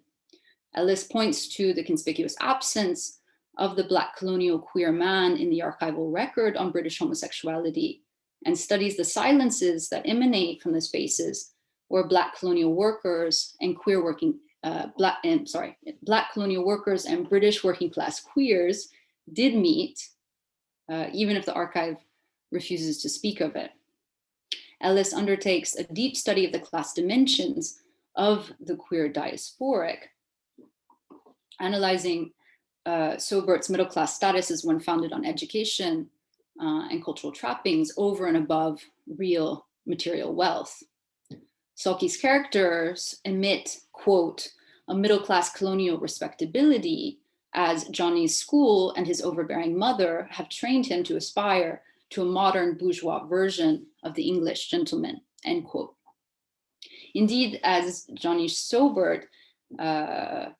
Ellis points to the conspicuous absence of the Black colonial queer man in the archival record on British homosexuality and studies the silences that emanate from the spaces where Black colonial workers and Black colonial workers and British working class queers did meet, even if the archive refuses to speak of it. Ellis undertakes a deep study of the class dimensions of the queer diasporic, analyzing Sobert's middle class status as one founded on education and cultural trappings over and above real material wealth. Salkey's characters emit, quote, a middle class colonial respectability as Johnny's school and his overbearing mother have trained him to aspire to a modern bourgeois version of the English gentleman, end quote. Indeed, as Johnny sobered, for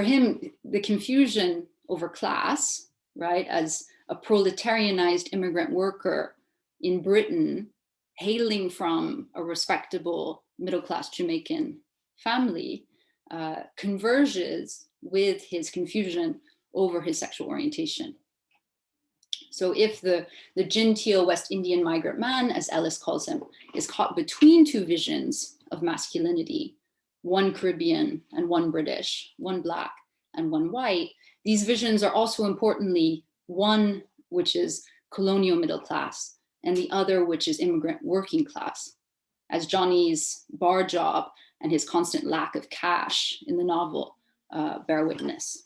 him, the confusion over class, right, as a proletarianized immigrant worker in Britain, hailing from a respectable middle-class Jamaican family, converges with his confusion over his sexual orientation. So if the genteel West Indian migrant man, as Ellis calls him, is caught between two visions of masculinity, one Caribbean and one British, one Black and one white, these visions are also importantly one which is colonial middle class and the other which is immigrant working class, as Johnny's bar job and his constant lack of cash in the novel bear witness.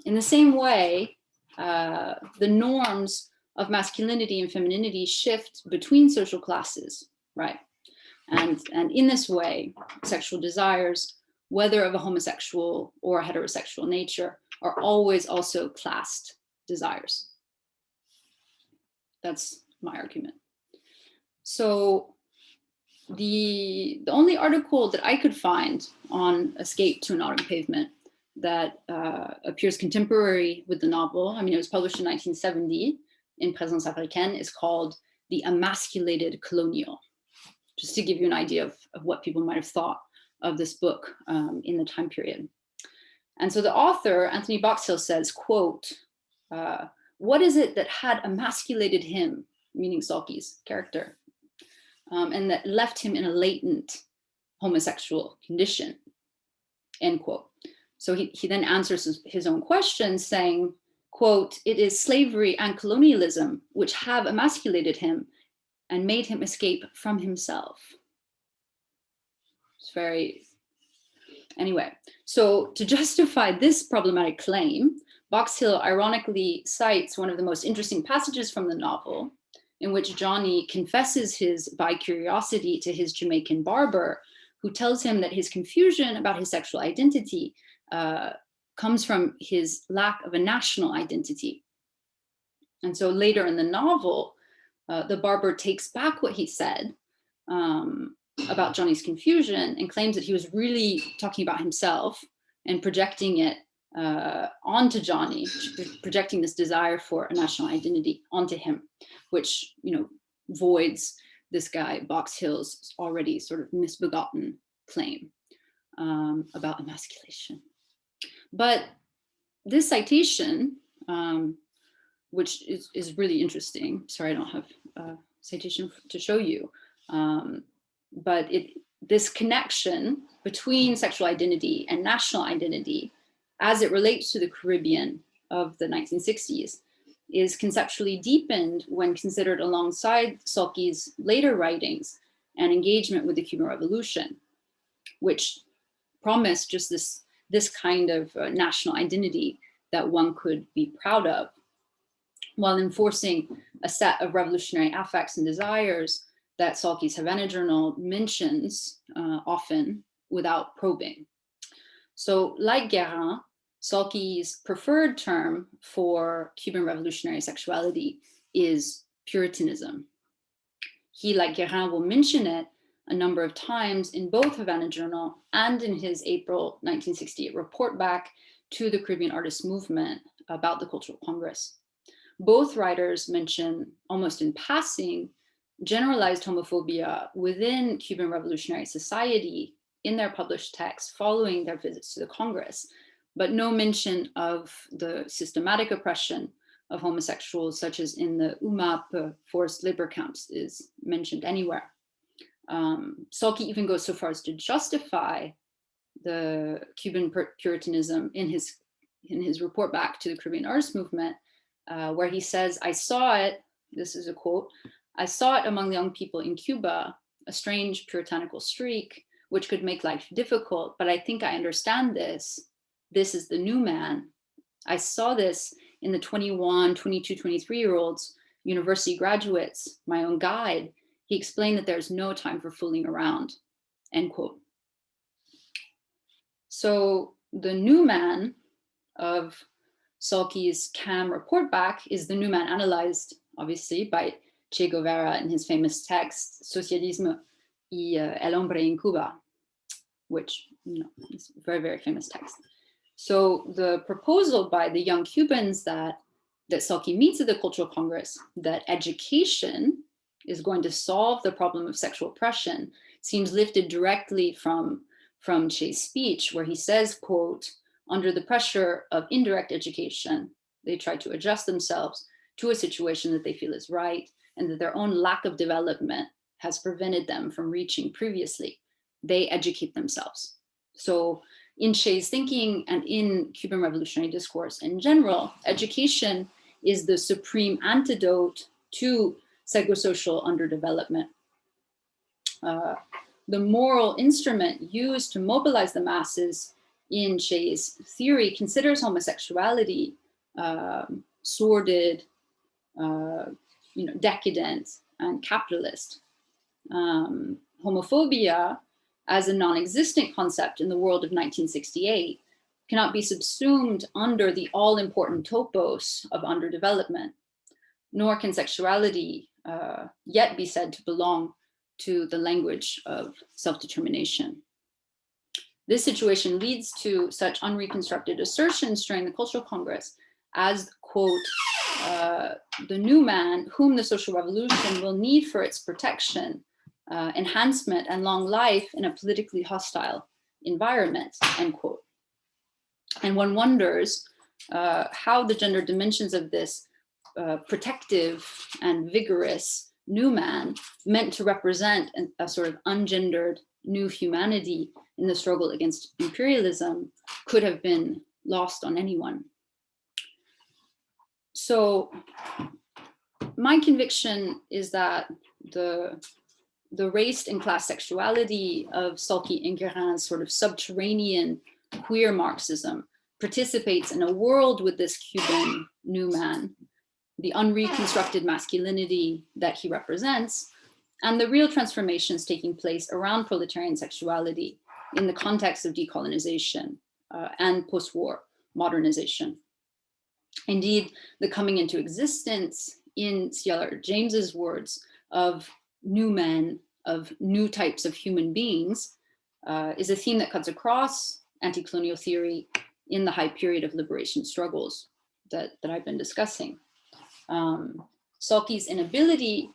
In the same way, the norms of masculinity and femininity shift between social classes, right? And in this way, sexual desires, whether of a homosexual or a heterosexual nature, are always also classed desires. That's my argument. So the only article that I could find on Escape to an Autumn Pavement that appears contemporary with the novel, I mean, it was published in 1970 in Présence Africaine, is called The Emasculated Colonial, just to give you an idea of what people might have thought of this book in the time period. And so the author, Anthony Boxhill, says, quote, what is it that had emasculated him, meaning Salkey's character, and that left him in a latent homosexual condition, end quote. So he then answers his own question saying, quote, it is slavery and colonialism which have emasculated him and made him escape from himself. It's very, anyway. So to justify this problematic claim, Boxhill ironically cites one of the most interesting passages from the novel, in which Johnny confesses his bi-curiosity to his Jamaican barber, who tells him that his confusion about his sexual identity comes from his lack of a national identity. And so later in the novel, the barber takes back what he said about Johnny's confusion and claims that he was really talking about himself and projecting it onto Johnny, projecting this desire for a national identity onto him, which, you know, voids this guy Boxhill's already sort of misbegotten claim about emasculation. But this citation, which is really interesting, sorry, I don't have a citation to show you, but this connection between sexual identity and national identity as it relates to the Caribbean of the 1960s is conceptually deepened when considered alongside Salkey's later writings and engagement with the Cuban Revolution, which promised just this kind of national identity that one could be proud of, while enforcing a set of revolutionary affects and desires that Salkey's Havana Journal mentions often without probing. So like Guérin, Salkey's preferred term for Cuban revolutionary sexuality is Puritanism. He, like Guérin, will mention it a number of times in both Havana Journal and in his April 1968 report back to the Caribbean Artists Movement about the Cultural Congress. Both writers mention, almost in passing, generalized homophobia within Cuban revolutionary society in their published texts following their visits to the Congress, but no mention of the systematic oppression of homosexuals, such as in the UMAP forced labor camps, is mentioned anywhere. Salkey even goes so far as to justify the Cuban Puritanism in his report back to the Caribbean Artists Movement, where he says, I saw it, this is a quote, I saw it among the young people in Cuba, a strange puritanical streak, which could make life difficult, but I think I understand this. This is the new man. I saw this in the 21, 22, 23-year-olds, university graduates, my own guide. He explained that there's no time for fooling around, end quote. So the new man of Salkey's CAM report back is the new man analyzed, obviously, by Che Guevara in his famous text, Socialismo y el hombre en Cuba, which is a very, very famous text. So the proposal by the young Cubans that Salkey meets at the Cultural Congress, that education is going to solve the problem of sexual oppression, seems lifted directly from Che's speech, where he says, quote, under the pressure of indirect education, they try to adjust themselves to a situation that they feel is right, and that their own lack of development has prevented them from reaching previously. They educate themselves. So in Che's thinking and in Cuban revolutionary discourse in general, education is the supreme antidote to psychosocial underdevelopment. The moral instrument used to mobilize the masses in Che's theory considers homosexuality sordid, decadent, and capitalist. Homophobia, as a non-existent concept in the world of 1968, cannot be subsumed under the all-important topos of underdevelopment, nor can sexuality yet be said to belong to the language of self-determination. This situation leads to such unreconstructed assertions during the Cultural Congress as, quote, the new man whom the social revolution will need for its protection, enhancement, and long life in a politically hostile environment, end quote. And one wonders how the gender dimensions of this protective and vigorous new man, meant to represent a sort of ungendered new humanity in the struggle against imperialism, could have been lost on anyone. So my conviction is that the race and class sexuality of Salkey and Guérin's sort of subterranean queer Marxism participates in a world with this Cuban new man, the unreconstructed masculinity that he represents, and the real transformations taking place around proletarian sexuality in the context of decolonization and post-war modernization. Indeed, the coming into existence, in C.L.R. James's words, of new men, of new types of human beings, is a theme that cuts across anti-colonial theory in the high period of liberation struggles that I've been discussing. Salkey's ability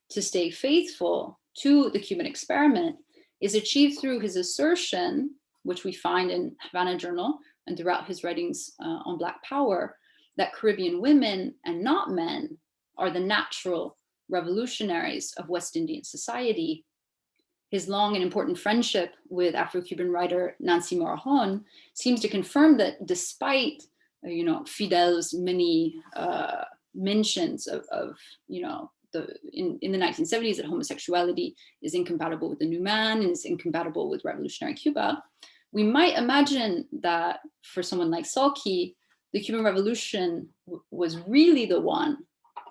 to stay faithful to the Cuban experiment is achieved through his assertion, which we find in Havana Journal and throughout his writings on Black Power, that Caribbean women and not men are the natural revolutionaries of West Indian society. His long and important friendship with Afro-Cuban writer Nancy Morejon seems to confirm that despite Fidel's many mentions of in the 1970s that homosexuality is incompatible with the new man and is incompatible with revolutionary Cuba, we might imagine that for someone like Salkey, the Cuban Revolution was really the one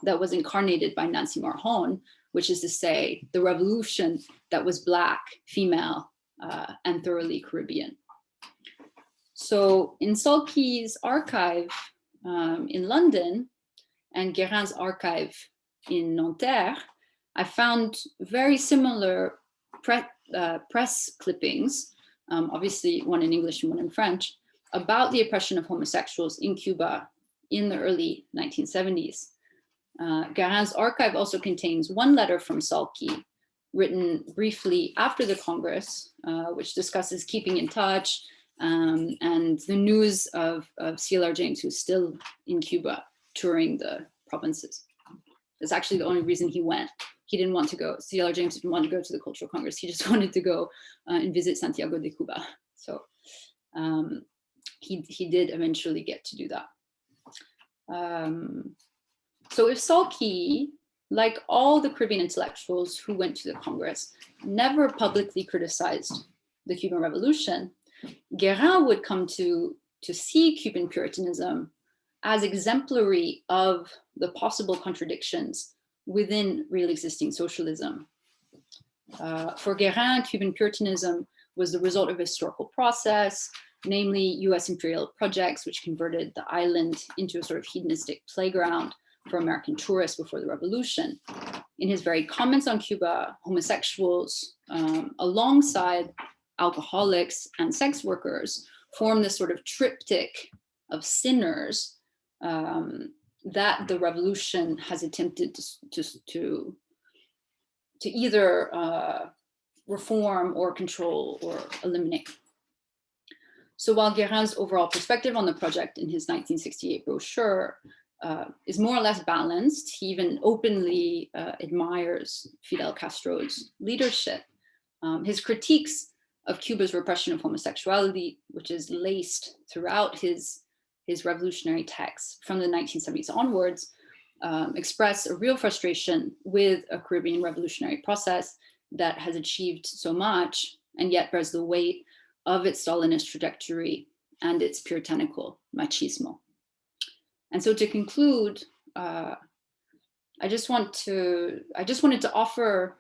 that was incarnated by Nancy Morejon, which is to say, the revolution that was Black, female, and thoroughly Caribbean. So in Salkey's archive in London and Guérin's archive in Nanterre, I found very similar press clippings, obviously one in English and one in French, about the oppression of homosexuals in Cuba in the early 1970s. Guérin's archive also contains one letter from Salkey, written briefly after the Congress, which discusses keeping in touch and the news of C.L.R. James, who's still in Cuba touring the provinces. That's actually the only reason he went. He didn't want to go, C.L.R. James didn't want to go to the Cultural Congress. He just wanted to go and visit Santiago de Cuba. So he did eventually get to do that. So if Salkey, like all the Caribbean intellectuals who went to the Congress, never publicly criticized the Cuban Revolution, Guérin would come to see Cuban Puritanism as exemplary of the possible contradictions within real existing socialism. For Guérin, Cuban Puritanism was the result of a historical process, namely US imperial projects, which converted the island into a sort of hedonistic playground for American tourists before the revolution. In his very comments on Cuba, homosexuals, alongside alcoholics and sex workers, form this sort of triptych of sinners that the revolution has attempted to either reform or control or eliminate. So while Guérin's overall perspective on the project in his 1968 brochure is more or less balanced, he even openly admires Fidel Castro's leadership. His critiques of Cuba's repression of homosexuality, which is laced throughout his revolutionary texts from the 1970s onwards, express a real frustration with a Caribbean revolutionary process that has achieved so much and yet bears the weight of its Stalinist trajectory and its puritanical machismo. And so to conclude, I just wanted to offer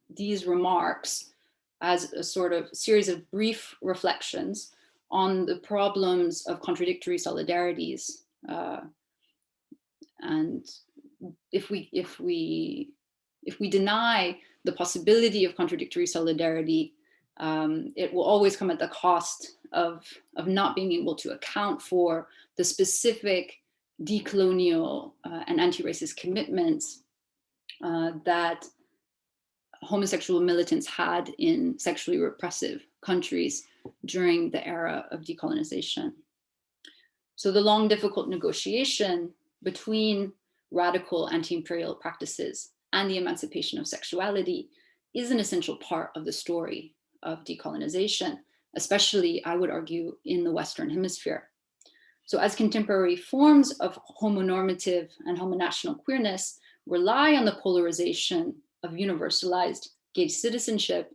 these remarks as a sort of series of brief reflections on the problems of contradictory solidarities. And if we deny the possibility of contradictory solidarity, it will always come at the cost of not being able to account for the specific decolonial and anti-racist commitments that homosexual militants had in sexually repressive countries during the era of decolonization. So the long, difficult negotiation between radical anti-imperial practices and the emancipation of sexuality is an essential part of the story of decolonization, especially, I would argue, in the Western Hemisphere. So as contemporary forms of homonormative and homonational queerness rely on the polarization of universalized gay citizenship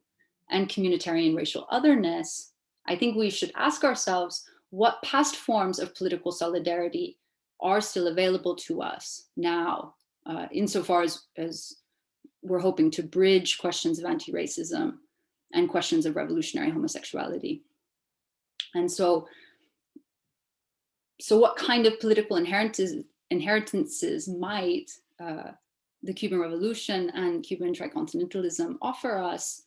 and communitarian racial otherness, I think we should ask ourselves what past forms of political solidarity are still available to us now, insofar as we're hoping to bridge questions of anti-racism and questions of revolutionary homosexuality. And so what kind of political inheritances might the Cuban Revolution and Cuban tricontinentalism offer us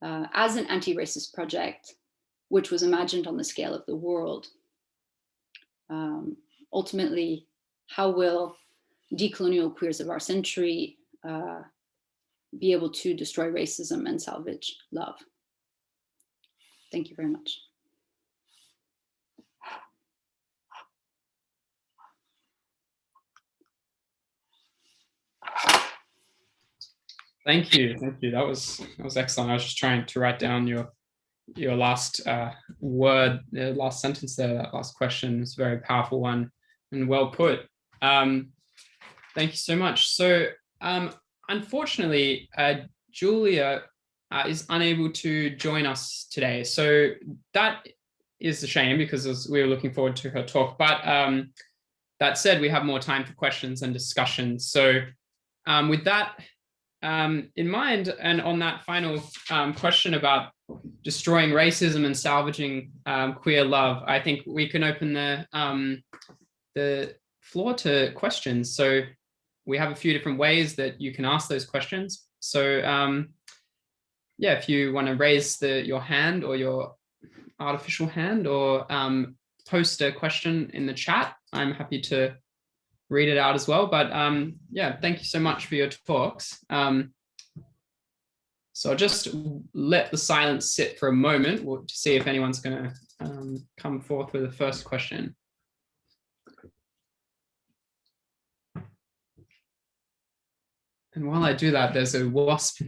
as an anti-racist project, which was imagined on the scale of the world? Ultimately, how will decolonial queers of our century be able to destroy racism and salvage love? Thank you very much. Thank you. That was excellent. I was just trying to write down your last word, the last sentence there. That last question was a very powerful one and well put. Thank you so much. So unfortunately, Giulia is unable to join us today. So that is a shame because we were looking forward to her talk. But that said, we have more time for questions and discussions. So with that in mind, and on that final question about destroying racism and salvaging queer love, I think we can open the floor to questions. So we have a few different ways that you can ask those questions. So yeah, if you want to raise your hand or your artificial hand, or post a question in the chat, I'm happy to read it out as well. But yeah, thank you so much for your talks. So I'll just let the silence sit for a moment to see if anyone's going to come forth with the first question. And while I do that, there's a wasp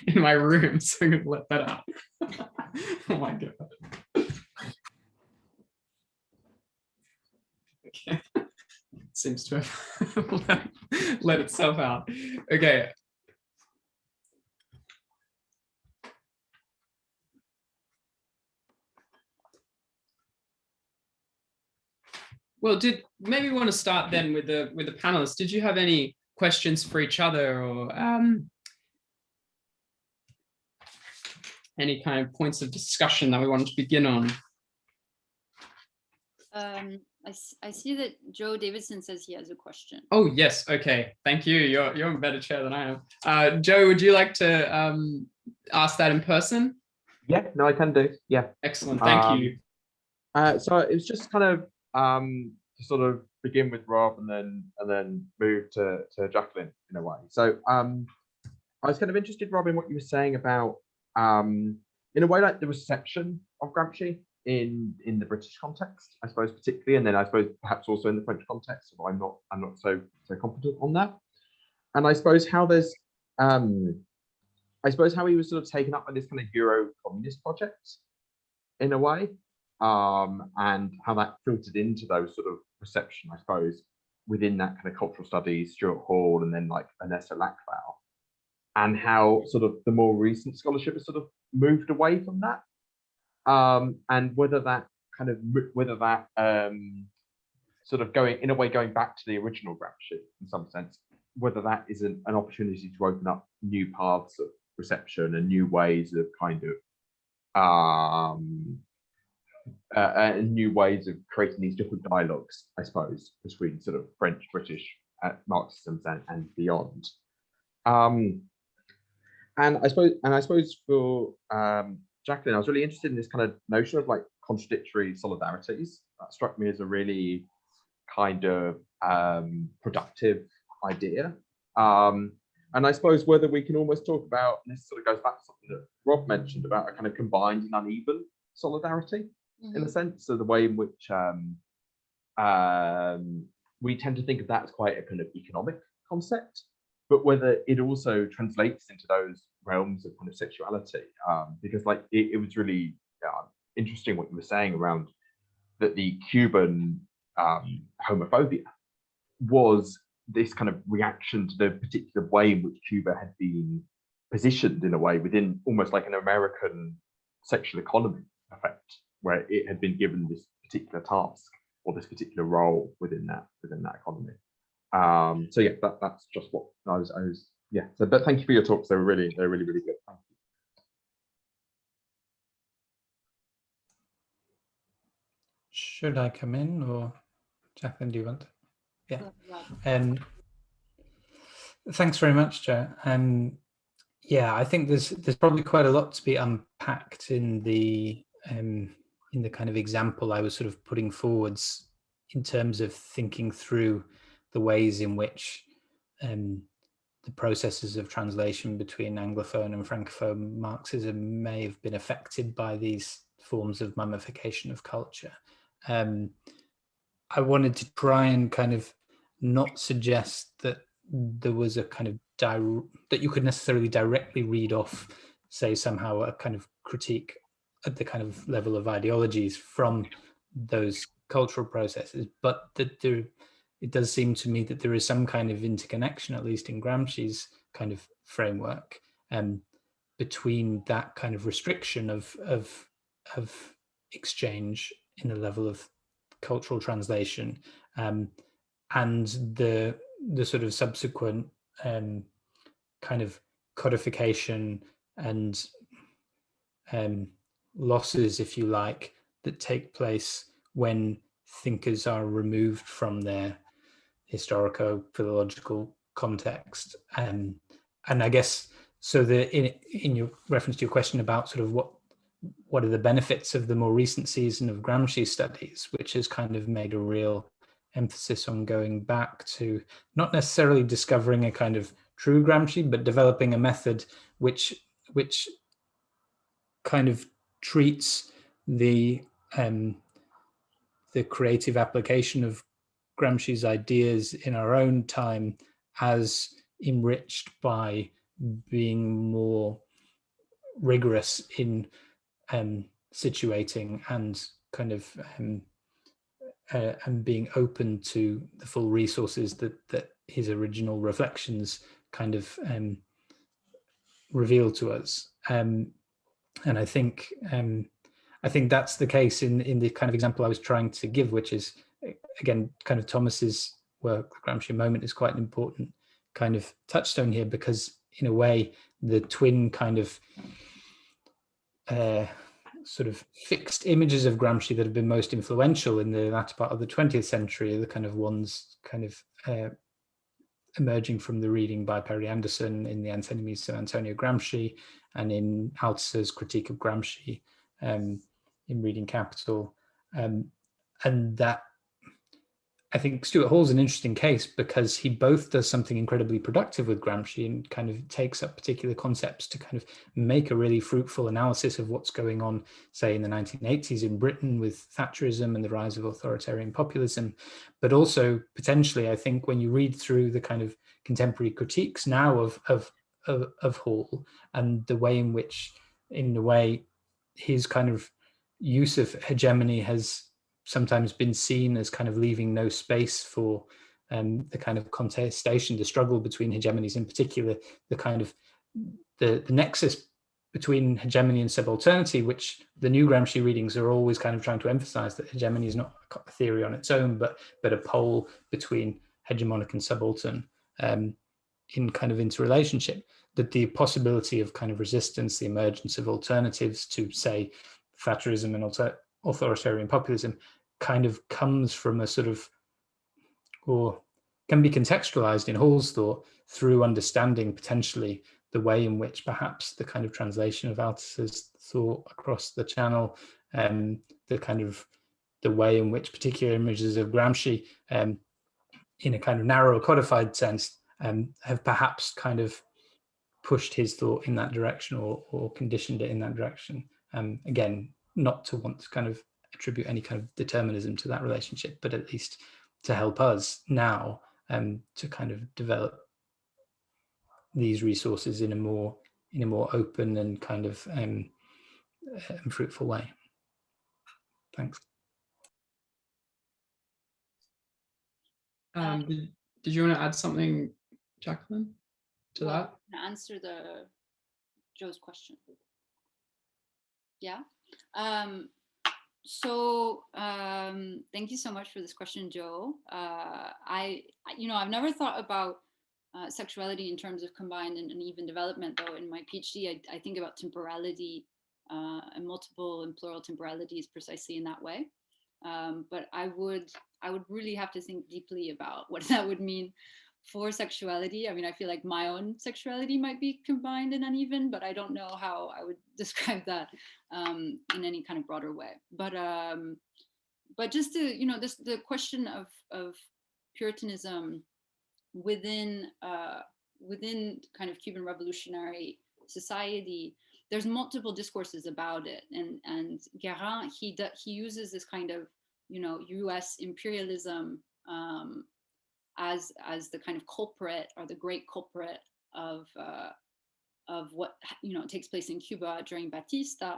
in my room, so I'm going to let that out. Oh my God. Okay. Seems to have let itself out. Okay. Well, maybe we want to start then with the panelists. Did you have any questions for each other, or any kind of points of discussion that we wanted to begin on? I see that Joe Davidson says he has a question. Oh, yes. Okay. Thank you. You're in better chair than I am. Joe, would you like to ask that in person? Yeah, no, I can do. Yeah. Excellent. Thank you. So it was just kind of to sort of begin with Rob and then move to Jackqueline in a way. So I was kind of interested, Rob, in what you were saying about in a way like the reception of Gramsci in the British context, I suppose particularly, and then I suppose perhaps also in the French context. So I'm not so confident on that. And I suppose how there's I suppose how he was sort of taken up by this kind of Euro-communist project in a way, and how that filtered into those sort of reception, I suppose, within that kind of cultural studies, Stuart Hall, and then like Vanessa Laclau, and how sort of the more recent scholarship has sort of moved away from that, and whether that sort of going back to the original Gramsci in some sense, whether that is an opportunity to open up new paths of reception and new ways of kind of new ways of creating these different dialogues, I suppose, between sort of French, British Marxism and beyond. And I suppose for Jackqueline, I was really interested in this kind of notion of like contradictory solidarities. That struck me as a really kind of productive idea. And I suppose whether we can almost talk about, and this sort of goes back to something that Rob mentioned about a kind of combined and uneven solidarity, in a sense. So the way in which we tend to think of that as quite a kind of economic concept, but whether it also translates into those realms of kind of sexuality, because like it was really interesting what you were saying around that the Cuban homophobia was this kind of reaction to the particular way in which Cuba had been positioned in a way within almost like an American sexual economy effect, where it had been given this particular task or this particular role within that economy. So yeah, that's just what I was yeah. So, but thank you for your talks. They're really good. Thank you. Should I come in, or Jacqueline, do you want to? Yeah. Thanks very much, Joe. Yeah, I think there's probably quite a lot to be unpacked in the kind of example I was sort of putting forwards in terms of thinking through the ways in which the processes of translation between Anglophone and Francophone Marxism may have been affected by these forms of mummification of culture. I wanted to try and kind of not suggest that there was a kind of that you could necessarily directly read off, say, somehow a kind of critique at the kind of level of ideologies from those cultural processes, but that it does seem to me that there is some kind of interconnection, at least in Gramsci's kind of framework, between that kind of restriction of exchange in the level of cultural translation, and the sort of subsequent kind of codification and losses, if you like, that take place when thinkers are removed from their historico-philological context. And I guess, so in your reference to your question about sort of what are the benefits of the more recent season of Gramsci studies, which has kind of made a real emphasis on going back to not necessarily discovering a kind of true Gramsci, but developing a method which kind of treats the creative application of Gramsci's ideas in our own time as enriched by being more rigorous in situating and kind of and being open to the full resources that his original reflections kind of reveal to us. And I think that's the case in the kind of example I was trying to give, which is, again, kind of Thomas's work, the Gramsci Moment, is quite an important kind of touchstone here, because in a way, the twin kind of sort of fixed images of Gramsci that have been most influential in the latter part of the 20th century are the kind of ones kind of emerging from the reading by Perry Anderson in The Antinomies of Antonio Gramsci, and in Althusser's critique of Gramsci in Reading Capital. And that, I think Stuart Hall's an interesting case because he both does something incredibly productive with Gramsci and kind of takes up particular concepts to kind of make a really fruitful analysis of what's going on, say, in the 1980s in Britain with Thatcherism and the rise of authoritarian populism. But also potentially, I think when you read through the kind of contemporary critiques now of Hall and the way in which, in a way, his kind of use of hegemony has sometimes been seen as kind of leaving no space for the kind of contestation, the struggle between hegemonies, in particular, the kind of the nexus between hegemony and subalternity, which the new Gramsci readings are always kind of trying to emphasize, that hegemony is not a theory on its own, but a pole between hegemonic and subaltern in kind of interrelationship, that the possibility of kind of resistance, the emergence of alternatives to, say, Thatcherism and authoritarian populism kind of comes from a sort of, or can be contextualized in Hall's thought through understanding potentially the way in which perhaps the kind of translation of Althusser's thought across the channel, the kind of the way in which particular images of Gramsci in a kind of narrow codified sense have perhaps kind of pushed his thought in that direction or conditioned it in that direction. Again, not to want to kind of attribute any kind of determinism to that relationship, but at least to help us now to kind of develop these resources in a more open and kind of fruitful way. Thanks. Did you want to add something, Jacqueline, to that? To answer Joe's question. Yeah. So thank you so much for this question, Joe. I've never thought about sexuality in terms of combined and uneven development, though. In my PhD, I think about temporality and multiple and plural temporalities precisely in that way. But I would really have to think deeply about what that would mean for sexuality. I mean, I feel like my own sexuality might be combined and uneven, but I don't know how I would describe that in any kind of broader way. But just to, the question of Puritanism within kind of Cuban revolutionary society, there's multiple discourses about it, and Guérin, he uses this kind of U.S. imperialism as the kind of culprit, or the great culprit of what takes place in Cuba during Batista.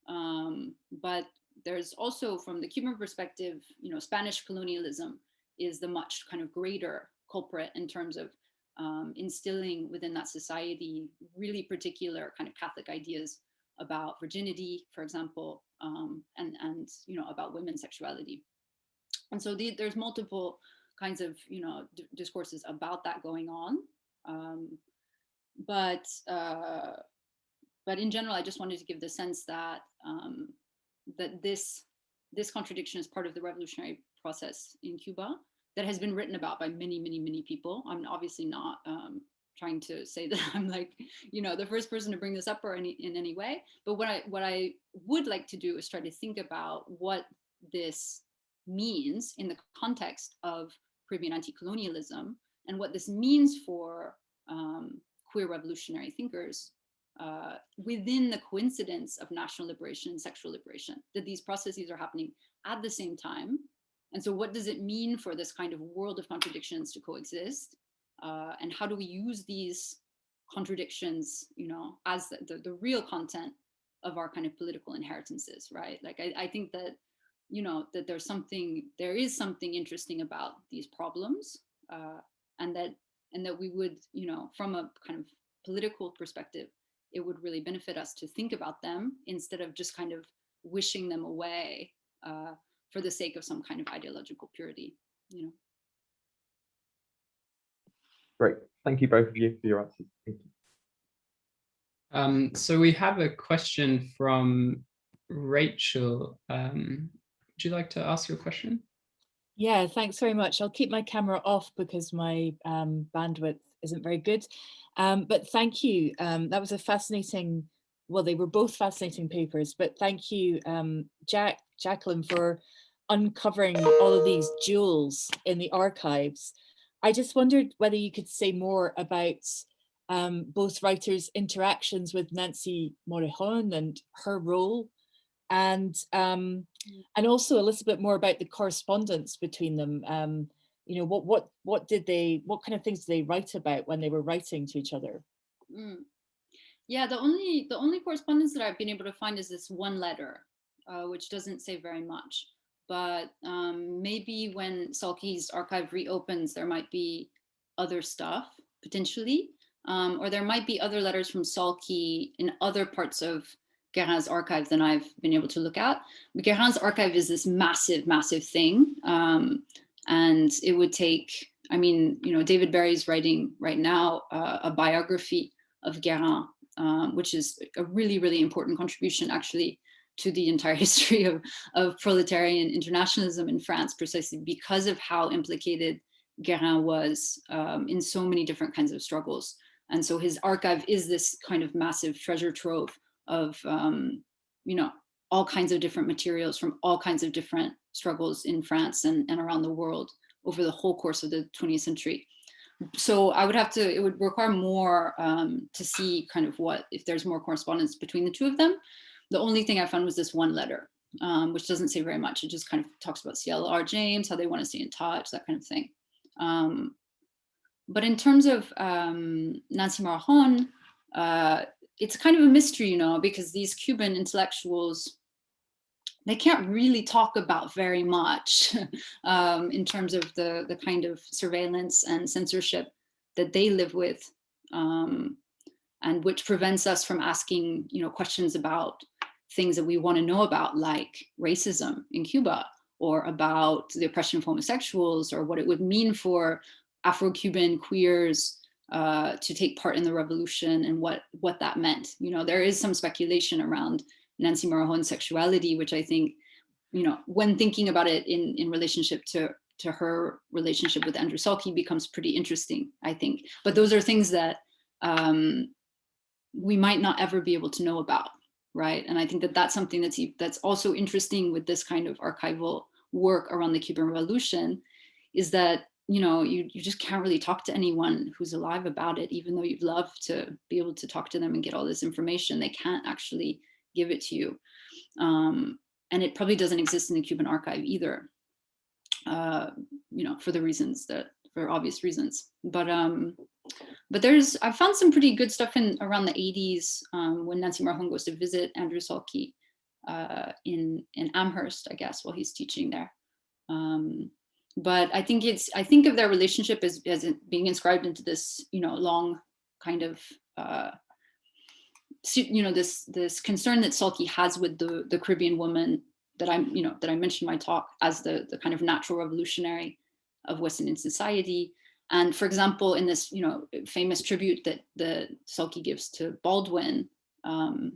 But there's also, from the Cuban perspective, Spanish colonialism is the much kind of greater culprit in terms of instilling within that society really particular kind of Catholic ideas about virginity, for example, and about women's sexuality. And so there's multiple kinds of discourses about that going on, but in general, I just wanted to give the sense that that this contradiction is part of the revolutionary process in Cuba that has been written about by many people. I'm obviously not trying to say that I'm like the first person to bring this up or in any way, but what I would like to do is try to think about what this means in the context of Caribbean anti-colonialism, and what this means for queer revolutionary thinkers within the coincidence of national liberation and sexual liberation, that these processes are happening at the same time. And so what does it mean for this kind of world of contradictions to coexist? And how do we use these contradictions, as the real content of our kind of political inheritances, right? Like I think that that there is something interesting about these problems, and that we would, from a kind of political perspective, it would really benefit us to think about them instead of just kind of wishing them away for the sake of some kind of ideological purity, Great, thank you both of you for your answers. Thank So we have a question from Rachel. Would you like to ask your question? Yeah, thanks very much. I'll keep my camera off because my bandwidth isn't very good. But thank you. That was a fascinating, well, they were both fascinating papers, but thank you, Jackqueline, for uncovering all of these jewels in the archives. I just wondered whether you could say more about both writers' interactions with Nancy Morejon and her role, and also a little bit more about the correspondence between them. You know, what kind of things did they write about when they were writing to each other? Yeah, the only correspondence that I've been able to find is this one letter, which doesn't say very much. But maybe when Salkey's archive reopens, there might be other stuff potentially, or there might be other letters from Salkey in other parts of Guérin's archive than I've been able to look at. But Guérin's archive is this massive, massive thing. And it would take, I mean, you know, David Barry's writing right now a biography of Guérin, which is a really, really important contribution actually to the entire history of proletarian internationalism in France, precisely because of how implicated Guérin was in so many different kinds of struggles. And so his archive is this kind of massive treasure trove of, you know, all kinds of different materials from all kinds of different struggles in France and around the world over the whole course of the 20th century. So I would have to, it would require more to see kind of what, if there's more correspondence between the two of them. The only thing I found was this one letter, which doesn't say very much. It just kind of talks about CLR James, how they want to stay in touch, that kind of thing. But in terms of Nancy Morejon, it's kind of a mystery, you know, because these Cuban intellectuals, they can't really talk about very much in terms of the kind of surveillance and censorship that they live with, and which prevents us from asking, you know, questions about things that we want to know about, like racism in Cuba, or about the oppression of homosexuals, or what it would mean for Afro-Cuban queers to take part in the revolution and what that meant. You know, there is some speculation around Nancy Morejon's sexuality, which I think, you know, when thinking about it in relationship to her relationship with Andrew Salkey becomes pretty interesting, I think. But those are things that we might not ever be able to know about, right? And I think that that's something that's also interesting with this kind of archival work around the Cuban Revolution, is that, you know, you just can't really talk to anyone who's alive about it, even though you'd love to be able to talk to them and get all this information. They can't actually give it to you. And it probably doesn't exist in the Cuban archive either, you know, for obvious reasons. But I found some pretty good stuff in around the 80s when Nancy Morejon goes to visit Andrew Salkey in Amherst, I guess, while he's teaching there. But I think of their relationship as it being inscribed into this, you know, long kind of, you know, this concern that Salkey has with the Caribbean woman that I mentioned in my talk as the kind of natural revolutionary of West Indian society. And for example, in this, you know, famous tribute that Salkey gives to Baldwin on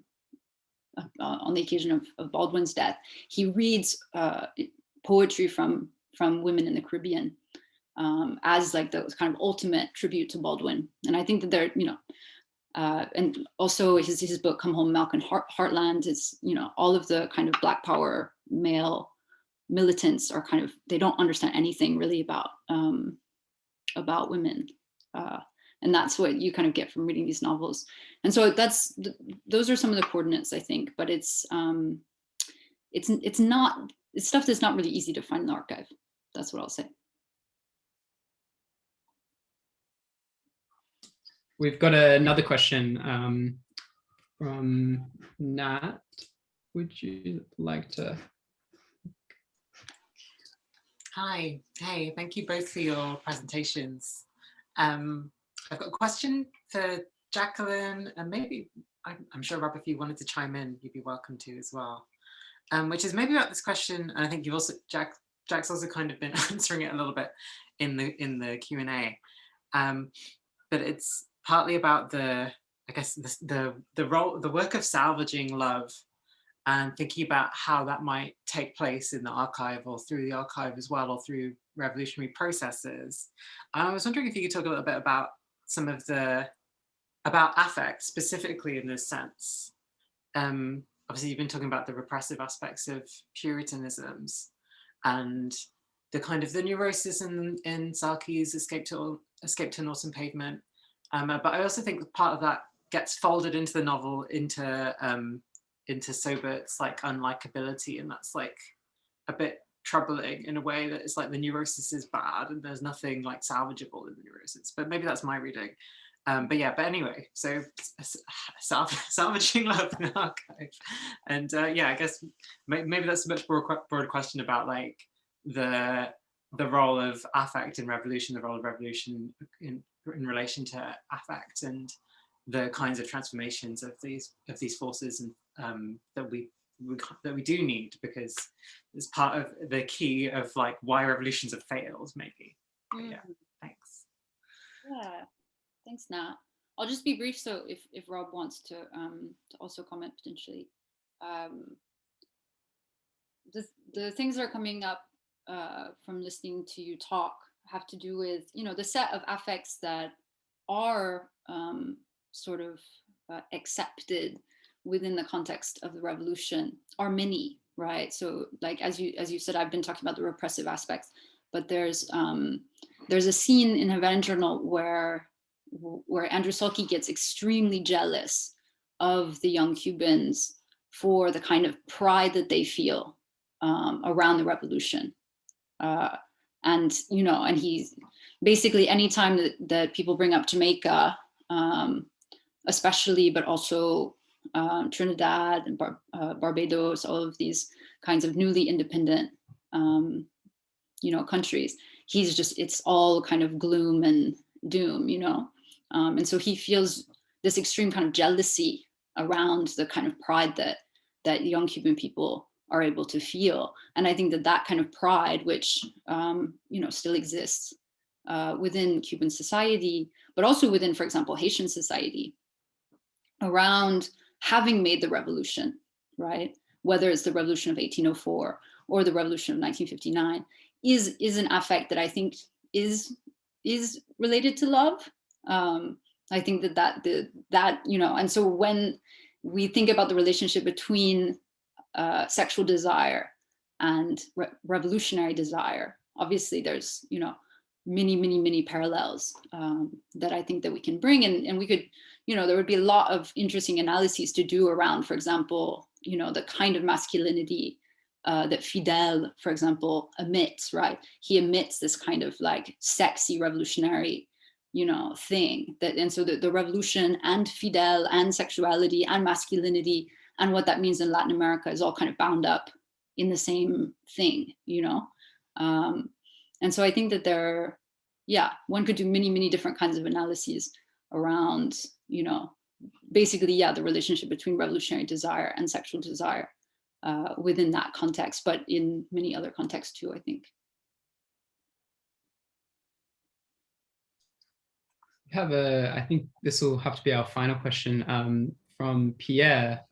the occasion of Baldwin's death, he reads poetry from women in the Caribbean as like the kind of ultimate tribute to Baldwin. And I think that they're, you know, and also his book Come Home Malcolm Heartland is, you know, all of the kind of Black Power male militants are kind of, they don't understand anything really about women, and that's what you kind of get from reading these novels. And so those are some of the coordinates, I think. But it's stuff that's not really easy to find in the archive. That's what I'll say. We've got another question from Nat. Would you like to? Hi, hey, thank you both for your presentations. I've got a question for Jackqueline, and maybe, I'm sure Rob, if you wanted to chime in, you'd be welcome to as well. Which is maybe about this question, and I think you've also, Jack's also kind of been answering it a little bit in the Q&A, but it's partly about the I guess the work of salvaging love and thinking about how that might take place in the archive or through the archive as well, or through revolutionary processes. I was wondering if you could talk a little bit about about affect specifically in this sense. Obviously, you've been talking about the repressive aspects of Puritanisms and the kind of the neurosis in Salkey's Escape to an Autumn Pavement. But I also think part of that gets folded into the novel into Sobert's like unlikability, and that's like a bit troubling in a way that it's like the neurosis is bad and there's nothing like salvageable in the neurosis. But maybe that's my reading. But anyway, so salvaging love in the archive, and I guess maybe that's a much broader question about like the role of affect in revolution, the role of revolution in relation to affect, and the kinds of transformations of these forces, and that we do need, because it's part of the key of like why revolutions have failed, maybe. But yeah, thanks. Yeah. Thanks, Nat. I'll just be brief, so if Rob wants to also comment potentially. The things that are coming up from listening to you talk have to do with, the set of affects that are sort of accepted within the context of the revolution are many, right? So like, as you said, I've been talking about the repressive aspects, but there's a scene in Havana Journal where Andrew Salkey gets extremely jealous of the young Cubans for the kind of pride that they feel around the revolution. And he's basically, anytime that people bring up Jamaica, especially, but also Trinidad and Barbados, all of these kinds of newly independent, countries, it's all kind of gloom and doom, and so he feels this extreme kind of jealousy around the kind of pride that young Cuban people are able to feel. And I think that kind of pride, which still exists within Cuban society, but also within, for example, Haitian society, around having made the revolution, right? Whether it's the revolution of 1804 or the revolution of 1959, is an affect that I think is related to love. I think that and so when we think about the relationship between sexual desire and revolutionary desire, obviously there's many parallels that I think that we can bring, and we could, there would be a lot of interesting analyses to do around, for example, the kind of masculinity that Fidel, for example, emits, right? He emits this kind of like sexy revolutionary, thing and so the revolution and Fidel and sexuality and masculinity and what that means in Latin America is all kind of bound up in the same thing, and so I think that one could do many different kinds of analyses around, basically, the relationship between revolutionary desire and sexual desire within that context, but in many other contexts too, I think. I think this will have to be our final question from Pierre.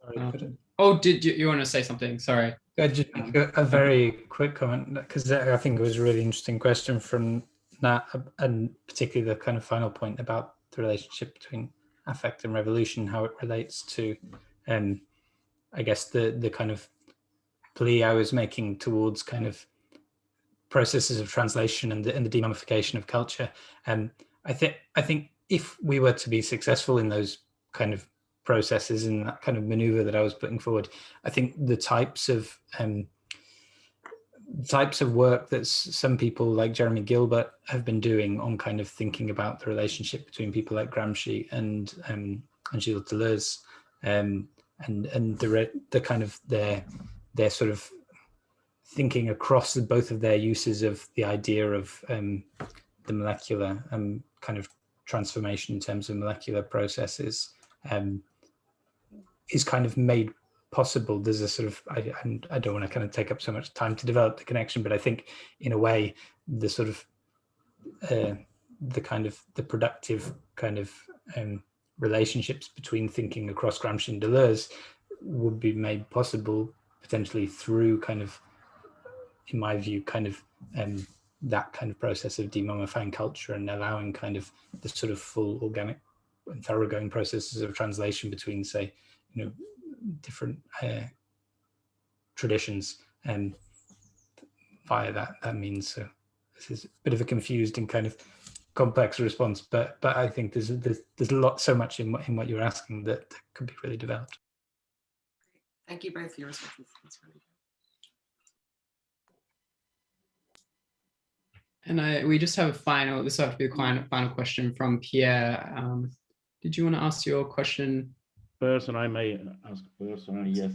Did you want to say something? Sorry. Just a very quick comment, because I think it was a really interesting question from Nat, and particularly the kind of final point about the relationship between affect and revolution, how it relates to, I guess, the kind of plea I was making towards kind of processes of translation and the demummification of culture. I think if we were to be successful in those kind of processes and that kind of maneuver that I was putting forward, I think the types of work that some people like Jeremy Gilbert have been doing on kind of thinking about the relationship between people like Gramsci and Gilles Deleuze, and the kind of their sort of thinking across both of their uses of the idea of the molecular kind of transformation in terms of molecular processes is kind of made possible. There's a sort of, I don't want to kind of take up so much time to develop the connection, but I think in a way the sort of the productive kind of relationships between thinking across Gramsci and Deleuze would be made possible potentially through kind of, in my view, kind of that kind of process of demummifying culture and allowing kind of the sort of full organic and thoroughgoing processes of translation between, say, you know, different traditions and via that means. So this is a bit of a confused and kind of complex response, but I think there's so much in what you're asking that could be really developed. Thank you both for your responses. That's really good. And we just have a final, this will have to be a final question from Pierre. Did you want to ask your question? Person, I may ask personally, yes.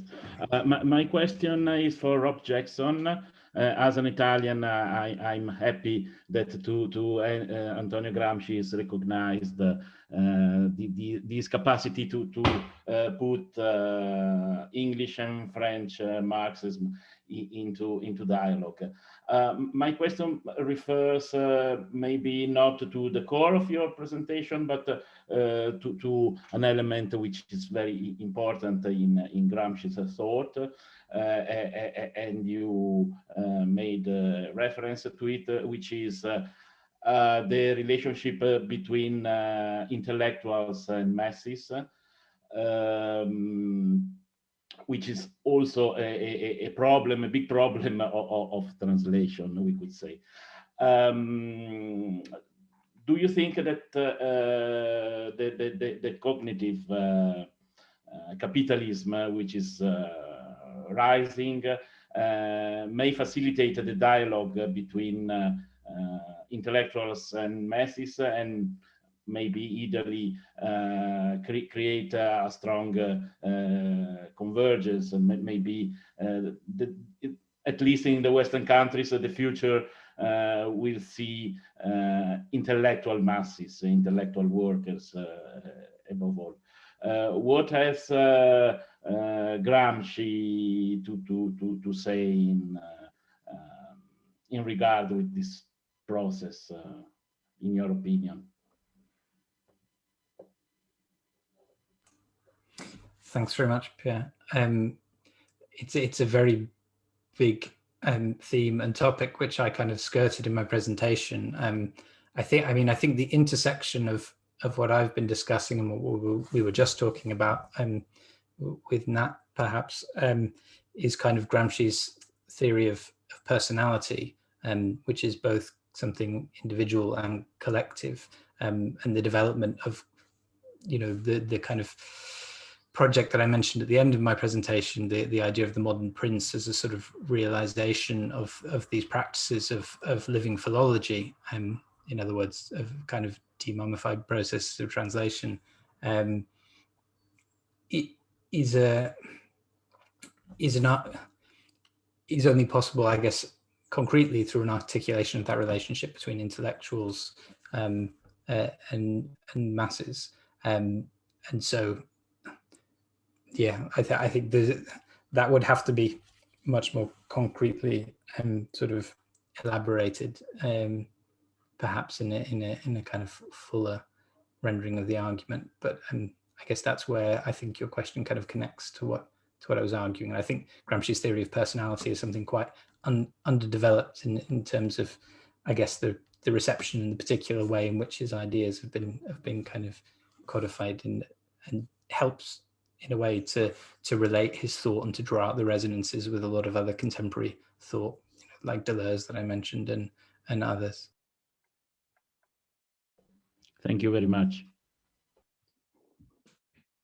My question is for Rob Jackson. As an Italian, I'm happy that Antonio Gramsci is recognized this capacity to put English and French Marxism into dialogue. My question refers maybe not to the core of your presentation, but to an element which is very important in Gramsci's thought, and you made reference to it, which is the relationship between intellectuals and masses, which is also a problem, a big problem of translation, we could say. Do you think that the cognitive capitalism, which is rising, may facilitate the dialogue between intellectuals and masses, and maybe eitherly create a strong convergence, and maybe at least in the Western countries, the future will see intellectual masses, intellectual workers above all. What has Gramsci to say in regard with this process, in your opinion? Thanks very much, Pierre. It's a very big theme and topic which I kind of skirted in my presentation. I think the intersection of what I've been discussing and what we were just talking about with Nat perhaps is kind of Gramsci's theory of personality, which is both something individual and collective, and the development of, you know, the kind of project that I mentioned at the end of my presentation, the idea of the modern prince as a sort of realization of these practices of living philology, in other words, of kind of demummified processes of translation, is only possible, I guess, concretely through an articulation of that relationship between intellectuals and masses, and so. Yeah, I think that would have to be much more concretely sort of elaborated, perhaps in a kind of fuller rendering of the argument. But I guess that's where I think your question kind of connects to what I was arguing. And I think Gramsci's theory of personality is something quite underdeveloped in terms of, I guess, the reception and the particular way in which his ideas have been kind of codified, and helps in a way to relate his thought and to draw out the resonances with a lot of other contemporary thought, you know, like Deleuze that I mentioned and others. Thank you very much.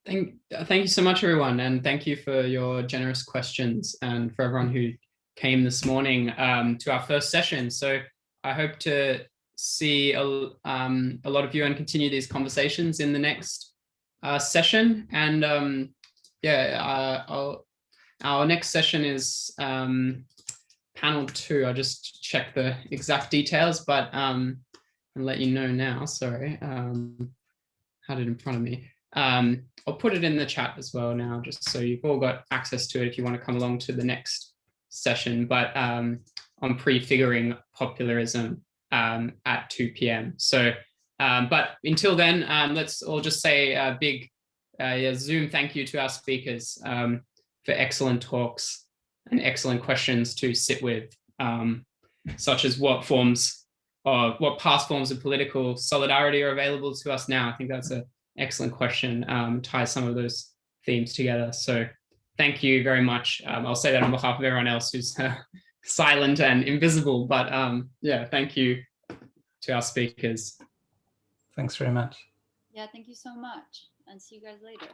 Thank you so much, everyone, and thank you for your generous questions, and for everyone who came this morning to our first session. So I hope to see a lot of you and continue these conversations in the next session. And our next session is panel 2. I'll just check the exact details, but I'll let you know now. Sorry, had it in front of me. I'll put it in the chat as well now, just so you've all got access to it if you want to come along to the next session, but on prefiguring popularism at 2 p.m. So But until then, let's all just say a big Zoom thank you to our speakers for excellent talks and excellent questions to sit with, such as what past forms of political solidarity are available to us now. I think that's an excellent question, ties some of those themes together. So thank you very much. I'll say that on behalf of everyone else who's silent and invisible, but yeah, thank you to our speakers. Thanks very much. Yeah, thank you so much, and see you guys later.